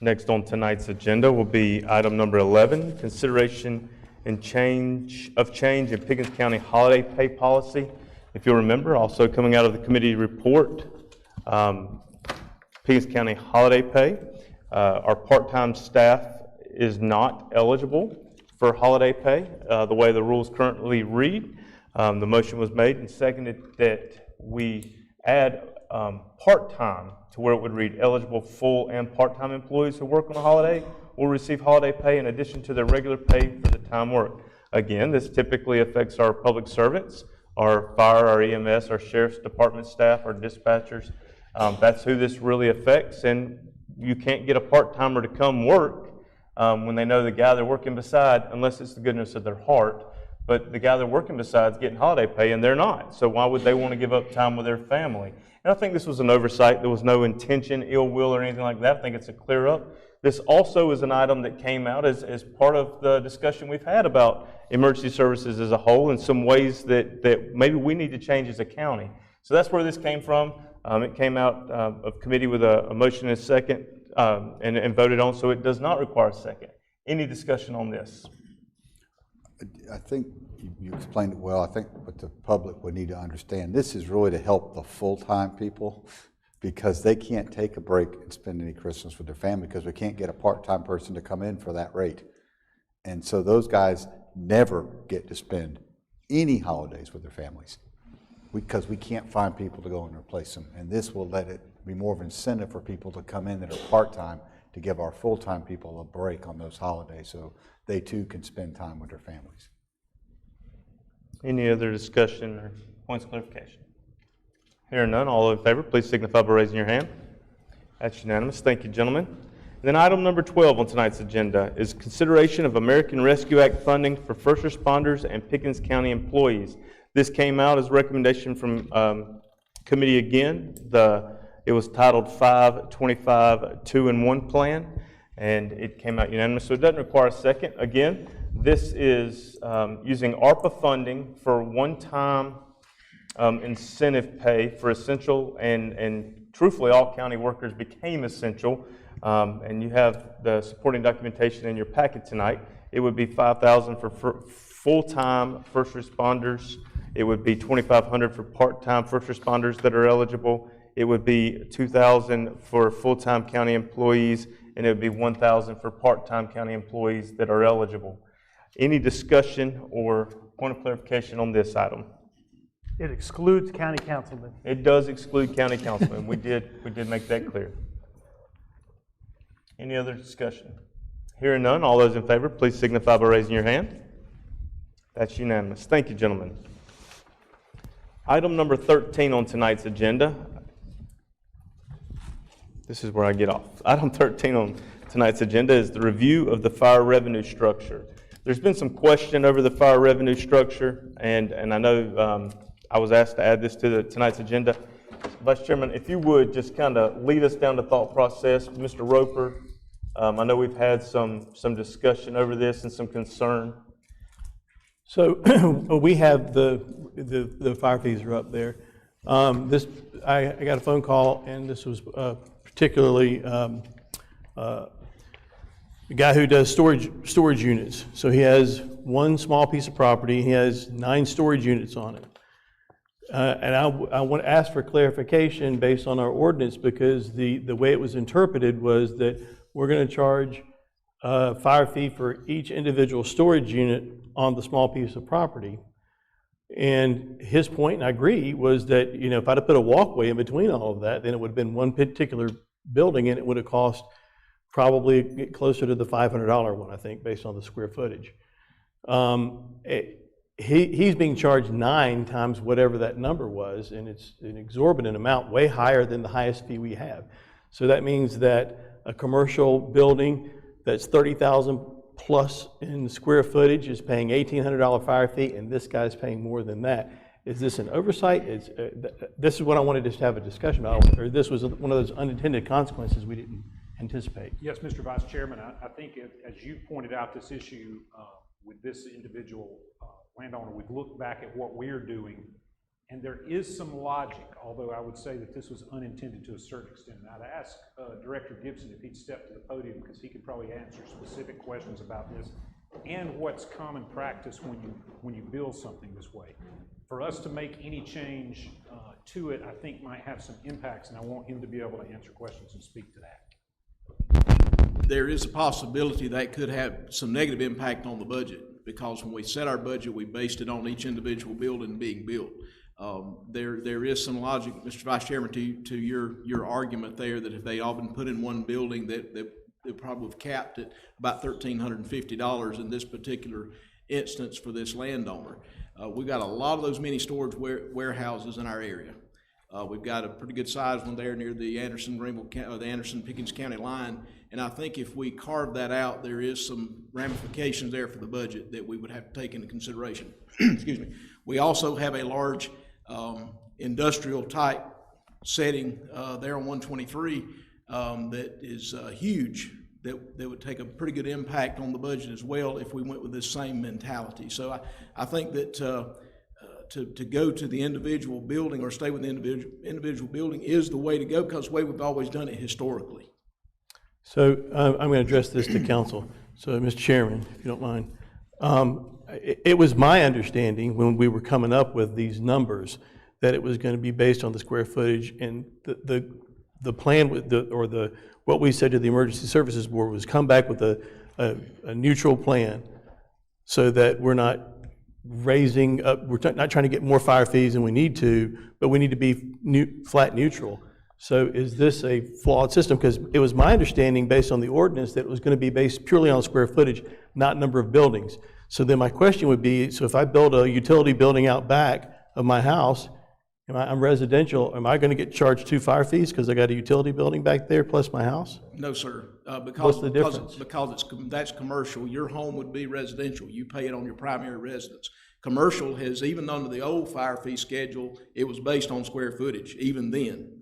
Speaker 1: Next on tonight's agenda will be item number 11, consideration and change in Pickens County holiday pay policy. If you'll remember, also coming out of the committee report, Pickens County holiday pay. Our part-time staff is not eligible for holiday pay, the way the rules currently read. The motion was made and seconded that we add part-time to where it would read eligible full and part-time employees who work on a holiday will receive holiday pay in addition to their regular pay for the time worked. Again, this typically affects our public servants, our fire, our EMS, our sheriff's department staff, our dispatchers. That's who this really affects, and you can't get a part-timer to come work when they know the guy they're working beside, unless it's the goodness of their heart. But the guy they're working beside is getting holiday pay, and they're not. So why would they want to give up time with their family? And I think this was an oversight. There was no intention, ill will, or anything like that. I think it's a clear up. This also is an item that came out as part of the discussion we've had about emergency services as a whole and some ways that maybe we need to change as a county. So that's where this came from. It came out of committee with a motion and a second and voted on, so it does not require a second. Any discussion on this?
Speaker 9: I think you explained it well. I think what the public would need to understand, this is really to help the full-time people because they can't take a break and spend any Christmas with their family because we can't get a part-time person to come in for that rate. And so those guys never get to spend any holidays with their families because we can't find people to go and replace them. And this will let it be more of an incentive for people to come in that are part-time to give our full-time people a break on those holidays so they too can spend time with their families.
Speaker 1: Any other discussion or points of clarification? Hearing none, all in favor, please signify by raising your hand. That's unanimous. Thank you, gentlemen. And then item number 12 on tonight's agenda is consideration of American Rescue Act funding for first responders and Pickens County employees. This came out as a recommendation from committee again. It was titled 525 2-in-1 Plan, and it came out unanimous, so it doesn't require a second. Again, this is using ARPA funding for one-time incentive pay for essential, and truthfully, all county workers became essential, and you have the supporting documentation in your packet tonight. It would be $5,000 for full-time first responders. It would be $2,500 for part-time first responders that are eligible. It would be $2,000 for full-time county employees, and it would be $1,000 for part-time county employees that are eligible. Any discussion or point of clarification on this item?
Speaker 10: It excludes county councilmen.
Speaker 1: It does exclude county councilmen. We did make that clear. Any other discussion? Hearing none, all those in favor, please signify by raising your hand. That's unanimous. Thank you, gentlemen. Item number 13 on tonight's agenda. This is where I get off. Item 13 on tonight's agenda is the review of the fire revenue structure. There's been some question over the fire revenue structure, and I know I was asked to add this to tonight's agenda. Vice Chairman, if you would just kind of lead us down the thought process. Mr. Roper, I know we've had some discussion over this and some concern.
Speaker 11: So we have the fire fees are up there. I got a phone call, and this was particularly a guy who does storage units. So he has one small piece of property. He has 9 storage units on it. And I want to ask for clarification based on our ordinance, because the way it was interpreted was that we're going to charge a fire fee for each individual storage unit on the small piece of property. And his point, and I agree, was that, you know, if I'd have put a walkway in between all of that, then it would have been one particular building, and it would have cost probably closer to the $500 one, I think, based on the square footage. He's being charged 9 times whatever that number was, and it's an exorbitant amount, way higher than the highest fee we have. So that means that a commercial building that's 30,000 plus in square footage is paying $1,800 fire fee, and this guy's paying more than that. Is this an oversight? This is what I wanted to have a discussion about, or this was one of those unintended consequences we didn't anticipate.
Speaker 8: Yes, Mr. Vice Chairman, I think as you pointed out this issue with this individual landowner, we've looked back at what we're doing, and there is some logic, although I would say that this was unintended to a certain extent. And I'd ask Director Gibson if he'd step to the podium, because he could probably answer specific questions about this and what's common practice when you build something this way. For us to make any change to it, I think might have some impacts, and I want him to be able to answer questions and speak to that.
Speaker 14: There is a possibility that could have some negative impact on the budget, because when we set our budget, we based it on each individual building being built. There is some logic, Mr. Vice Chairman, to your argument there, that if they all been put in one building, that they probably have capped it about $1,350 in this particular instance for this landowner. We've got a lot of those mini storage warehouses in our area. We've got a pretty good sized one there near the Anderson-Pickens County line, and I think if we carve that out, there is some ramifications there for the budget that we would have to take into consideration. Excuse me. We also have a large industrial type setting there on 123 that is huge, that would take a pretty good impact on the budget as well if we went with this same mentality. So I think that to go to the individual building or stay with the individual building is the way to go, because the way we've always done it historically.
Speaker 11: So I'm going to address this to council. So, Mr. Chairman, if you don't mind. It was my understanding when we were coming up with these numbers that it was going to be based on the square footage, and the plan with what we said to the Emergency Services Board was come back with a neutral plan so that we're not raising up, not trying to get more fire fees than we need to, but we need to be flat neutral. So is this a flawed system? Because it was my understanding based on the ordinance that it was going to be based purely on square footage, not number of buildings. So then my question would be, so if I build a utility building out back of my house, I'm residential, am I going to get charged 2 fire fees because I got a utility building back there plus my house?
Speaker 14: No, sir.
Speaker 11: What's the difference?
Speaker 14: Because that's commercial. Your home would be residential. You pay it on your primary residence. Commercial has, even under the old fire fee schedule, it was based on square footage, even then.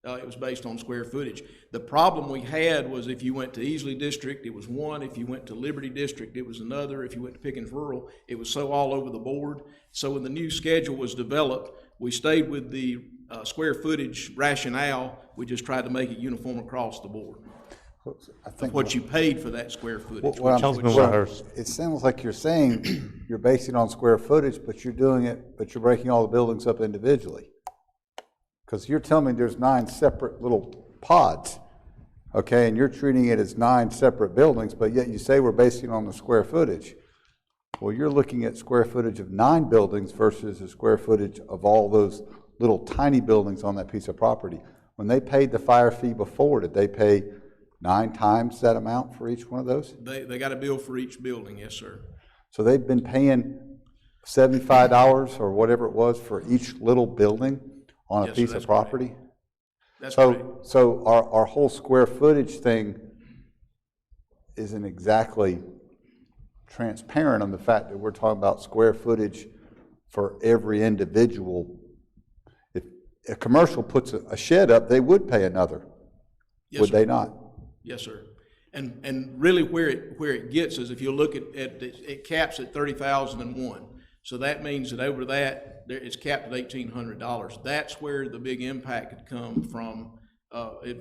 Speaker 14: It was based on square footage. The problem we had was if you went to Easley District, it was one. If you went to Liberty District, it was another. If you went to Pickens Rural, it was so all over the board. So when the new schedule was developed, we stayed with the square footage rationale. We just tried to make it uniform across the board.
Speaker 9: I think
Speaker 14: What you paid for that square footage.
Speaker 9: It sounds like you're saying you're basing it on square footage, but you're breaking all the buildings up individually. Because you're telling me there's 9 separate little pods, okay, and you're treating it as 9 separate buildings, but yet you say we're basing it on the square footage. Well, you're looking at square footage of 9 buildings versus the square footage of all those little tiny buildings on that piece of property. When they paid the fire fee before, did they pay 9 times that amount for each one of those?
Speaker 14: They got a bill for each building, yes, sir.
Speaker 9: So they've been paying $75 or whatever it was for each little building on a piece of property?
Speaker 14: That's correct.
Speaker 9: So our whole square footage thing isn't exactly transparent on the fact that we're talking about square footage for every individual. If a commercial puts a shed up, they would pay another, would they not?
Speaker 14: Yes, sir. And really where it gets is if you look at it caps at $30,001. So that means that over that, it's capped at $1,800. That's where the big impact could come from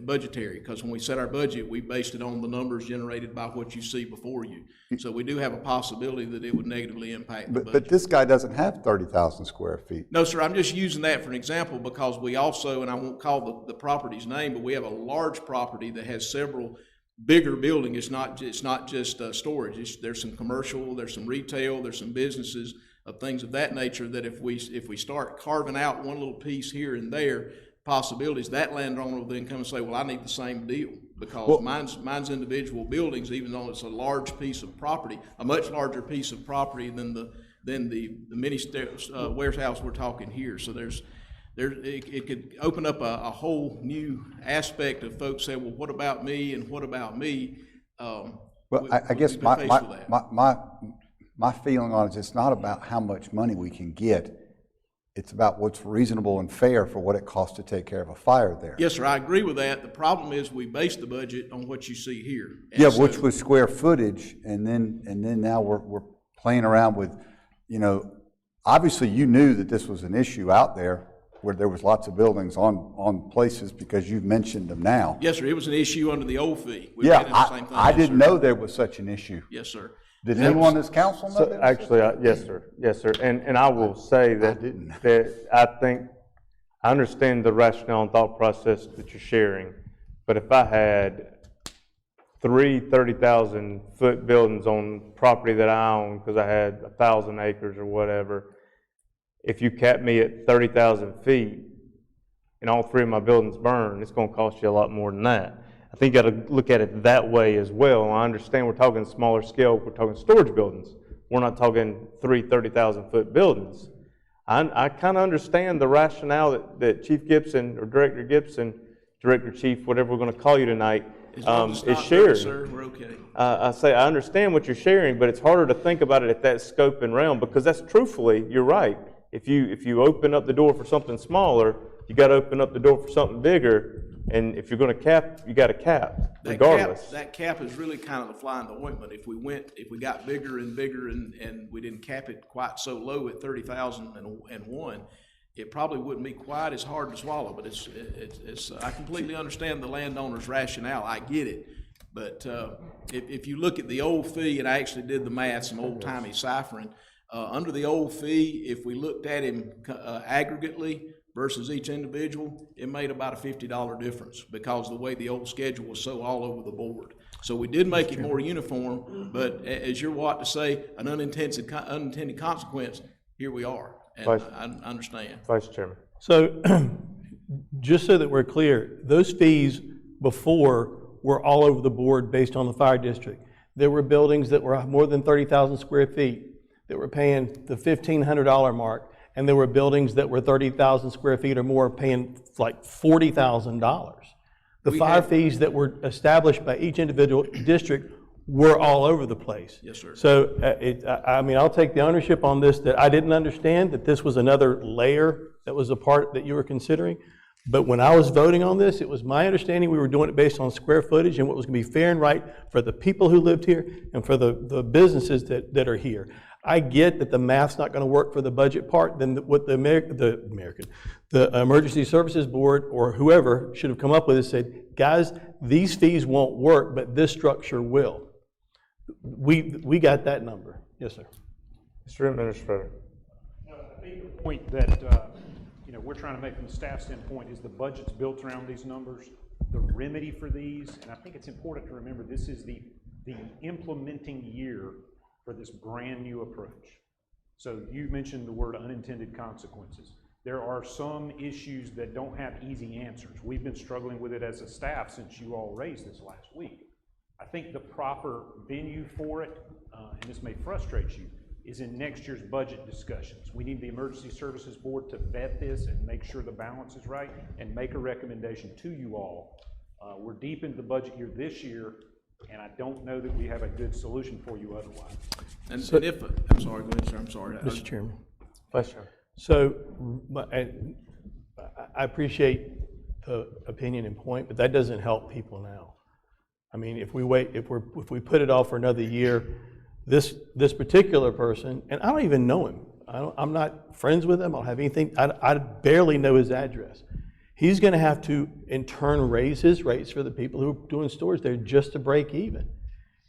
Speaker 14: budgetary, because when we set our budget, we based it on the numbers generated by what you see before you. So we do have a possibility that it would negatively impact the budget.
Speaker 9: But this guy doesn't have 30,000 square feet.
Speaker 14: No, sir, I'm just using that for an example because we also, and I won't call the property's name, but we have a large property that has several bigger buildings. It's not just storage. There's some commercial, there's some retail, there's some businesses of things of that nature that if we start carving out one little piece here and there, possibilities, that landowner will then come and say, well, I need the same deal because mine's individual buildings, even though it's a large piece of property, a much larger piece of property than the mini warehouse we're talking here. So it could open up a whole new aspect of folks saying, well, what about me and what about me?
Speaker 9: I guess my feeling on it is it's not about how much money we can get. It's about what's reasonable and fair for what it costs to take care of a fire there.
Speaker 14: Yes, sir, I agree with that. The problem is we base the budget on what you see here.
Speaker 9: Yeah, which was square footage, and then now we're playing around with, obviously you knew that this was an issue out there where there was lots of buildings on places because you've mentioned them now.
Speaker 14: Yes, sir, it was an issue under the old fee.
Speaker 9: I didn't know there was such an issue.
Speaker 14: Yes, sir.
Speaker 9: Did anyone in this council know that?
Speaker 1: Actually, yes, sir. And I will say that I understand the rationale and thought process that you're sharing, but if I had 3 30,000-foot buildings on property that I own because I had 1,000 acres or whatever, if you cap me at 30,000 feet and all 3 of my buildings burn, it's going to cost you a lot more than that. I think you got to look at it that way as well. I understand we're talking smaller scale, we're talking storage buildings. We're not talking 3 30,000-foot buildings. I kind of understand the rationale that Chief Gibson or Director Gibson, Director Chief, whatever we're going to call you tonight, is sharing.
Speaker 14: Sir, we're okay.
Speaker 1: I understand what you're sharing, but it's harder to think about it at that scope and realm because that's truthfully, you're right. If you open up the door for something smaller, you got to open up the door for something bigger. And if you're going to cap, you got to cap, regardless.
Speaker 14: That cap is really kind of the fly in the ointment. If we got bigger and bigger and we didn't cap it quite so low at 30,001, it probably wouldn't be quite as hard to swallow. But it's I completely understand the landowner's rationale. I get it. But if you look at the old fee, and I actually did the math, some old-timey ciphering, under the old fee, if we looked at him aggregately versus each individual, it made about a $50 difference because the way the old schedule was so all over the board. So we did make it more uniform, but as you're what to say, an unintended consequence, here we are. And I understand.
Speaker 1: Vice Chairman.
Speaker 11: So, just so that we're clear, those fees before were all over the board based on the fire district. There were buildings that were more than 30,000 square feet that were paying the $1,500 mark, and there were buildings that were 30,000 square feet or more paying like $40,000. The fire fees that were established by each individual district were all over the place.
Speaker 14: Yes, sir.
Speaker 11: So, I mean, I'll take the ownership on this, that I didn't understand that this was another layer that was a part that you were considering. But when I was voting on this, it was my understanding we were doing it based on square footage and what was going to be fair and right for the people who lived here and for the businesses that are here. I get that the math's not going to work for the budget part. Then what the Emergency Services Board or whoever should have come up with is said, guys, these fees won't work, but this structure will. We got that number. Yes, sir.
Speaker 1: Mr. Administrator.
Speaker 8: I think the point that we're trying to make from the staff standpoint is the budget's built around these numbers, the remedy for these, and I think it's important to remember this is the implementing year for this brand new approach. So you mentioned the word unintended consequences. There are some issues that don't have easy answers. We've been struggling with it as a staff since you all raised this last week. I think the proper venue for it, and this may frustrate you, is in next year's budget discussions. We need the Emergency Services Board to vet this and make sure the balance is right and make a recommendation to you all. We're deep into the budget year this year, and I don't know that we have a good solution for you otherwise.
Speaker 14: And if, I'm sorry, go ahead, sir, I'm sorry.
Speaker 11: Mr. Chairman.
Speaker 1: Vice Chairman.
Speaker 11: So, I appreciate the opinion and point, but that doesn't help people now. I mean, if we we put it off for another year, this particular person, and I don't even know him. I'm not friends with him. I don't have anything. I barely know his address. He's going to have to, in turn, raise his rates for the people who are doing stores there just to break even.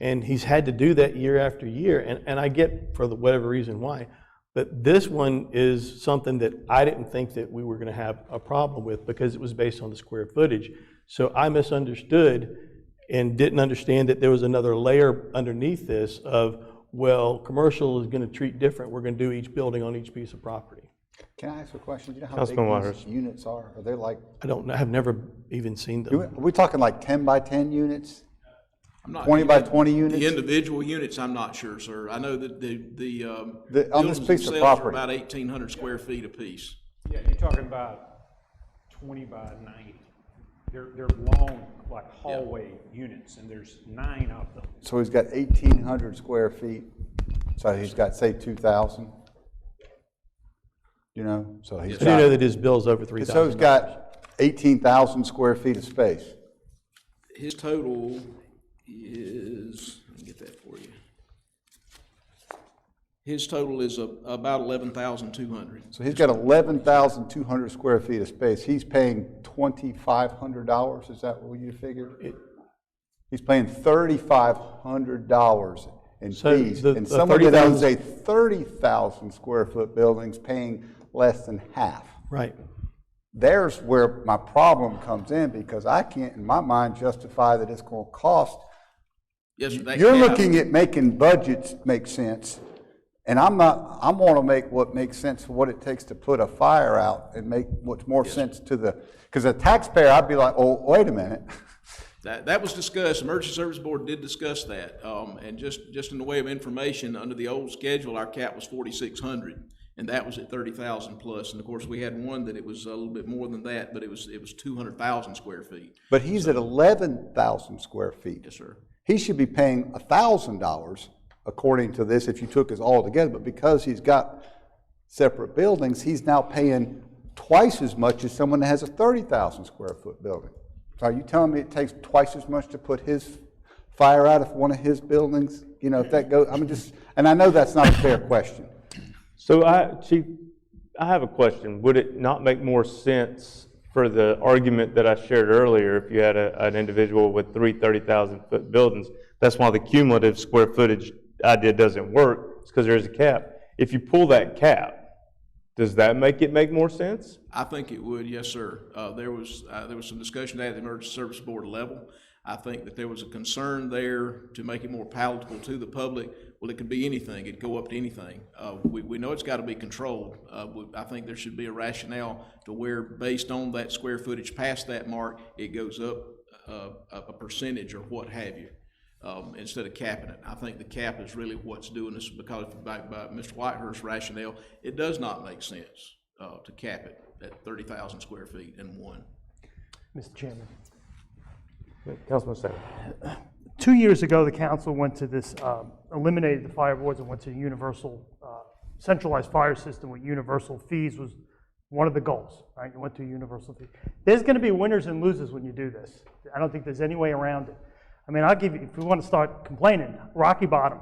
Speaker 11: And he's had to do that year after year. And I get, for whatever reason, why. But this one is something that I didn't think that we were going to have a problem with because it was based on the square footage. So I misunderstood and didn't understand that there was another layer underneath this of, well, commercial is going to treat different. We're going to do each building on each piece of property.
Speaker 9: Can I ask a question? Do you know how
Speaker 1: Councilman
Speaker 9: big
Speaker 1: Waters.
Speaker 9: these units are? Are they like,
Speaker 11: I don't know. I've never even seen them.
Speaker 9: are we talking like 10 by 10 units?
Speaker 14: I'm not,
Speaker 9: 20 by 20 units?
Speaker 14: The individual units, I'm not sure, sir. I know that the
Speaker 9: on
Speaker 14: buildings
Speaker 9: this piece of
Speaker 14: themselves are
Speaker 9: property.
Speaker 14: about 1,800 square feet apiece.
Speaker 8: Yeah, you're talking about 20 by 90. They're long, like hallway units, and there's 9 of them.
Speaker 9: So he's got 1,800 square feet. So he's got, say, 2,000. You know, so he's
Speaker 11: I do know that his bill's over $3,000.
Speaker 9: So he's got 18,000 square feet of space.
Speaker 14: His total is, let me get that for you. His total is about 11,200.
Speaker 9: So he's got 11,200 square feet of space. He's paying $2,500. Is that what you figured? He's paying $3,500 in fees. And somebody that owns a 30,000 square foot building's paying less than half.
Speaker 11: Right.
Speaker 9: There's where my problem comes in because I can't, in my mind, justify that it's going to cost.
Speaker 14: Yes, sir,
Speaker 9: You're looking at making budgets make sense. And I'm going to make what makes sense for what it takes to put a fire out and make what's more sense to because a taxpayer, I'd be like, oh, wait a minute.
Speaker 14: That was discussed. Emergency Service Board did discuss that. And just in the way of information, under the old schedule, our cap was 4,600, and that was at 30,000 plus. And of course, we had one that it was a little bit more than that, but it was 200,000 square feet.
Speaker 9: But he's at 11,000 square feet.
Speaker 14: Yes, sir.
Speaker 9: He should be paying $1,000 according to this if you took us all together. But because he's got separate buildings, he's now paying twice as much as someone that has a 30,000 square foot building. So are you telling me it takes twice as much to put his fire out if one of his buildings, you know, if that goes, and I know that's not a fair question.
Speaker 1: So Chief, I have a question. Would it not make more sense for the argument that I shared earlier, if you had an individual with 30,000-foot buildings, that's why the cumulative square footage idea doesn't work, it's because there's a cap. If you pull that cap, does that make more sense?
Speaker 14: I think it would, yes, sir. There was some discussion at the Emergency Service Board level. I think that there was a concern there to make it more palatable to the public. Well, it could be anything. It'd go up to anything. We know it's got to be controlled. I think there should be a rationale to where, based on that square footage past that mark, it goes up a percentage or what have you, instead of capping it. I think the cap is really what's doing this, because by Mr. Whitehurst's rationale, it does not make sense to cap it at 30,000 square feet in one.
Speaker 10: Mr. Chairman.
Speaker 1: Councilman Sanders.
Speaker 10: 2 years ago, the council went to this, eliminated the fire boards and went to a universal, centralized fire system with universal fees was one of the goals, right? You went to a universal fee. There's going to be winners and losers when you do this. I don't think there's any way around it. I mean, I'll give you, if we want to start complaining, Rocky Bottom,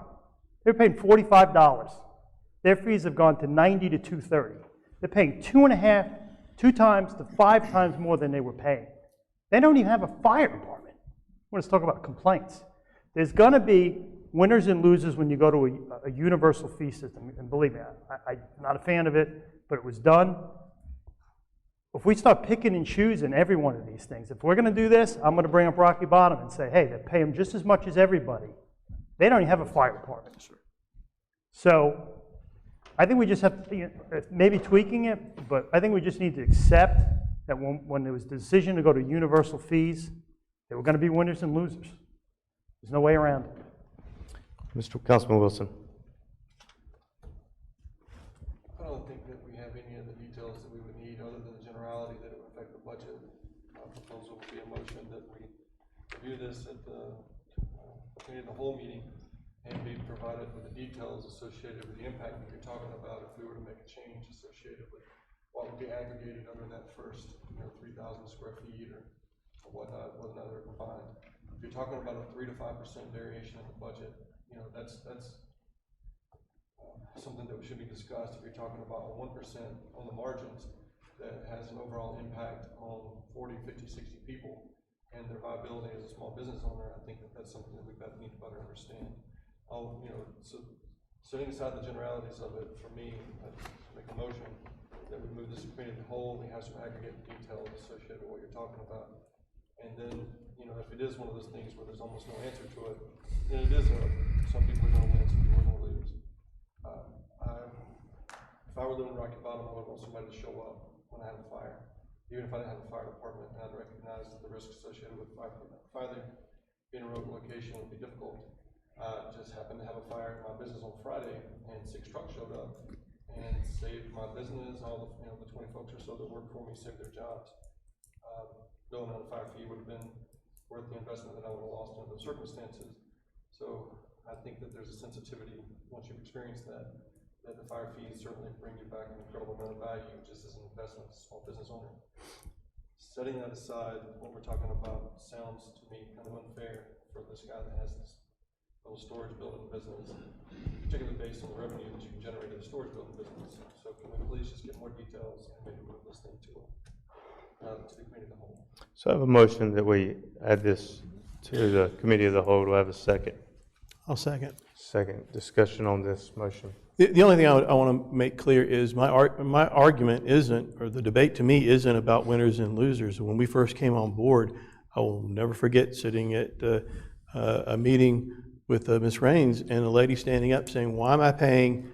Speaker 10: they're paying $45. Their fees have gone to $90 to $230. They're paying 2 times to 5 times more than they were paying. They don't even have a fire department. Let's talk about complaints. There's going to be winners and losers when you go to a universal fee system. And believe me, I'm not a fan of it, but it was done. If we start picking and choosing every one of these things, if we're going to do this, I'm going to bring up Rocky Bottom and say, hey, they pay them just as much as everybody. They don't even have a fire department. So I think we just have to, maybe tweaking it, but I think we just need to accept that when there was the decision to go to universal fees, there were going to be winners and losers. There's no way around it.
Speaker 1: Mr. Councilman Wilson.
Speaker 15: I don't think that we have any of the details that we would need other than the generality that it would affect the budget. My proposal would be a motion that we review this at the committee of the whole meeting and be provided with the details associated with the impact that you're talking about if we were to make a change associated with what would be aggregated under that first 3,000 square feet or whatnot, whether or not they're combined. If you're talking about a 3 to 5% variation in the budget, that's something that should be discussed. If you're talking about a 1% on the margins that has an overall impact on 40, 50, 60 people and their viability as a small business owner, I think that that's something that we need to better understand. So setting aside the generalities of it, for me, I'd make a motion that we move this committee to the whole. We have some aggregate details associated with what you're talking about. And then, if it is one of those things where there's almost no answer to it, then it is some people are going to win, some people are going to lose. If I were living in Rocky Bottom, I would want somebody to show up when I have a fire. Even if I didn't have a fire department, and I'd recognize that the risk associated with fire being a remote location would be difficult. I just happened to have a fire in my business on Friday, and 6 trucks showed up and saved my business. All the 20 folks or so that worked for me saved their jobs. Billing on a fire fee would have been worth the investment that I would have lost under those circumstances. So I think that there's a sensitivity, once you've experienced that the fire fees certainly bring you back an incredible amount of value just as an investment as a small business owner. Setting that aside, what we're talking about sounds to me kind of unfair for this guy that has this little storage building business, particularly based on the revenue that you can generate in the storage building business. So can we please just get more details and maybe move this thing to the committee of the whole?
Speaker 1: So I have a motion that we add this to the committee of the whole. Do I have a second?
Speaker 11: I'll second.
Speaker 1: Second. Discussion on this motion.
Speaker 11: The only thing I want to make clear is my argument isn't, or the debate to me isn't about winners and losers. When we first came on board, I will never forget sitting at a meeting with Ms. Raines and a lady standing up saying, why am I paying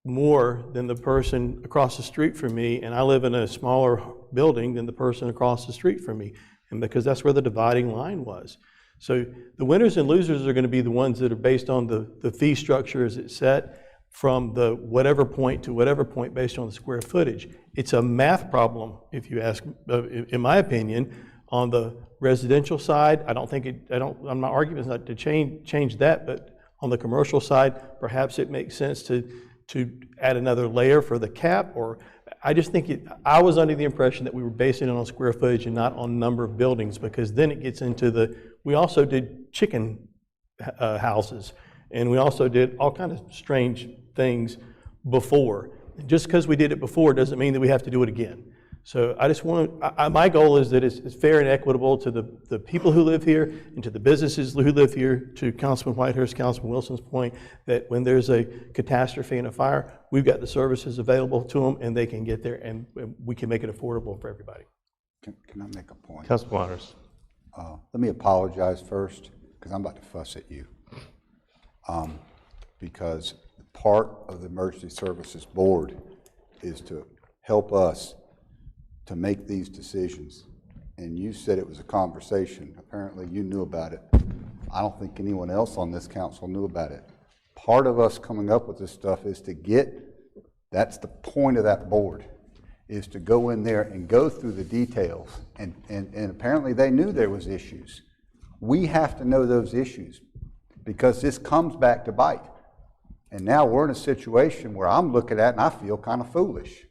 Speaker 11: more than the person across the street from me, and I live in a smaller building than the person across the street from me? And because that's where the dividing line was. So the winners and losers are going to be the ones that are based on the fee structure as it's set from the whatever point to whatever point based on the square footage. It's a math problem, if you ask, in my opinion. On the residential side, my argument is not to change that, but on the commercial side, perhaps it makes sense to add another layer for the cap, or I just think I was under the impression that we were basing it on square footage and not on number of buildings, because then it gets into we also did chicken houses, and we also did all kinds of strange things before. Just because we did it before doesn't mean that we have to do it again. So I just want to, my goal is that it's fair and equitable to the people who live here and to the businesses who live here, to Councilman Whitehurst, Councilman Wilson's point, that when there's a catastrophe and a fire, we've got the services available to them and they can get there and we can make it affordable for everybody.
Speaker 9: Can I make a point?
Speaker 1: Councilman Whitehurst.
Speaker 9: Let me apologize first, because I'm about to fuss at you. Because part of the Emergency Services Board is to help us to make these decisions. And you said it was a conversation. Apparently you knew about it. I don't think anyone else on this council knew about it. Part of us coming up with this stuff is to that's the point of that board, is to go in there and go through the details. And apparently they knew there was issues. We have to know those issues because this comes back to bite. And now we're in a situation where I'm looking at it and I feel kind of foolish,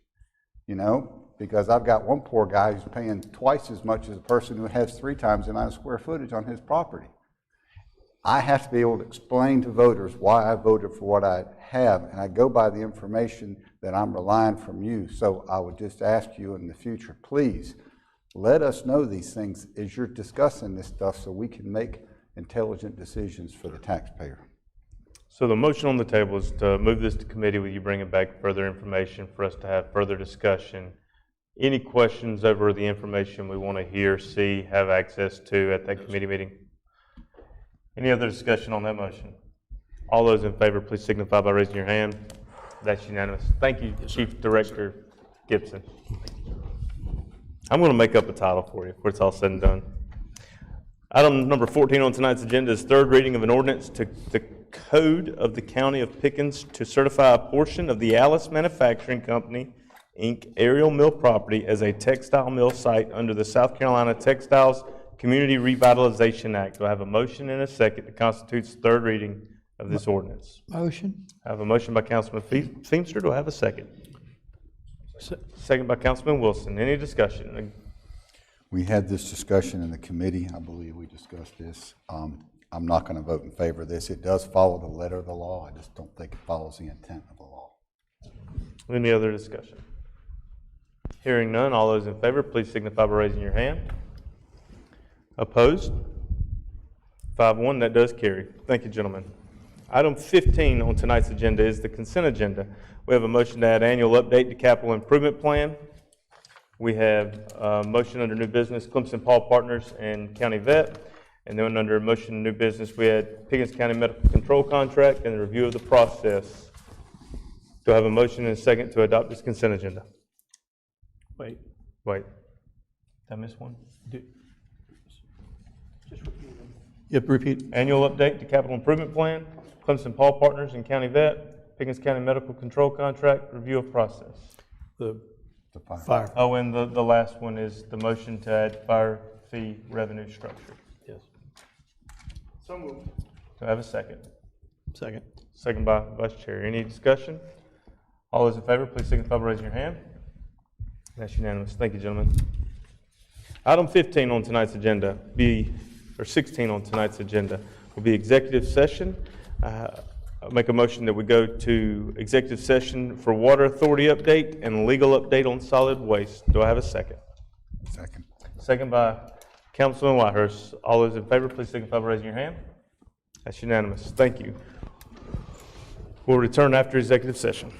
Speaker 9: you know, because I've got one poor guy who's paying twice as much as a person who has 3 times the amount of square footage on his property. I have to be able to explain to voters why I voted for what I have, and I go by the information that I'm relying from you. So I would just ask you in the future, please, let us know these things as you're discussing this stuff so we can make intelligent decisions for the taxpayer.
Speaker 1: So the motion on the table is to move this to committee with you bringing back further information for us to have further discussion. Any questions over the information we want to hear, see, have access to at that committee meeting? Any other discussion on that motion? All those in favor, please signify by raising your hand. That's unanimous. Thank you, Chief Director Gibson. I'm going to make up a title for you before it's all said and done. Item number 14 on tonight's agenda is third reading of an ordinance to the Code of the County of Pickens to certify a portion of the Alice Manufacturing Company, Inc. aerial mill property as a textile mill site under the South Carolina Textiles Community Revitalization Act. Do I have a motion and a second that constitutes third reading of this ordinance?
Speaker 2: Motion.
Speaker 1: I have a motion by Councilman Feimster. Do I have a second? Second by Councilman Wilson. Any discussion?
Speaker 9: We had this discussion in the committee. I believe we discussed this. I'm not going to vote in favor of this. It does follow the letter of the law. I just don't think it follows the intent of the law.
Speaker 1: Any other discussion? Hearing none, all those in favor, please signify by raising your hand. Opposed? 5-1, that does carry. Thank you, gentlemen. Item 15 on tonight's agenda is the consent agenda. We have a motion to add annual update to capital improvement plan. We have a motion under new business, Clemson Paul Partners and County Vet. And then under motion new business, we had Pickens County Medical Control Contract and the review of the process. Do I have a motion and a second to adopt this consent agenda? Wait. Did I miss one?
Speaker 11: Yep, repeat.
Speaker 1: Annual update to capital improvement plan, Clemson Paul Partners and County Vet, Pickens County Medical Control Contract, review of process.
Speaker 11: The fire.
Speaker 1: Oh, and the last one is the motion to add fire fee revenue structure.
Speaker 11: Yes.
Speaker 1: So moved. Do I have a second?
Speaker 11: Second.
Speaker 1: Second by Vice Chair. Any discussion? All those in favor, please signify by raising your hand. That's unanimous. Thank you, gentlemen. Item 15 on tonight's agenda, 16 on tonight's agenda, will be executive session. I'll make a motion that we go to executive session for water authority update and legal update on solid waste. Do I have a second?
Speaker 9: Second.
Speaker 1: Second by Councilman Whitehurst. All those in favor, please signify by raising your hand. That's unanimous. Thank you. We'll return after executive session.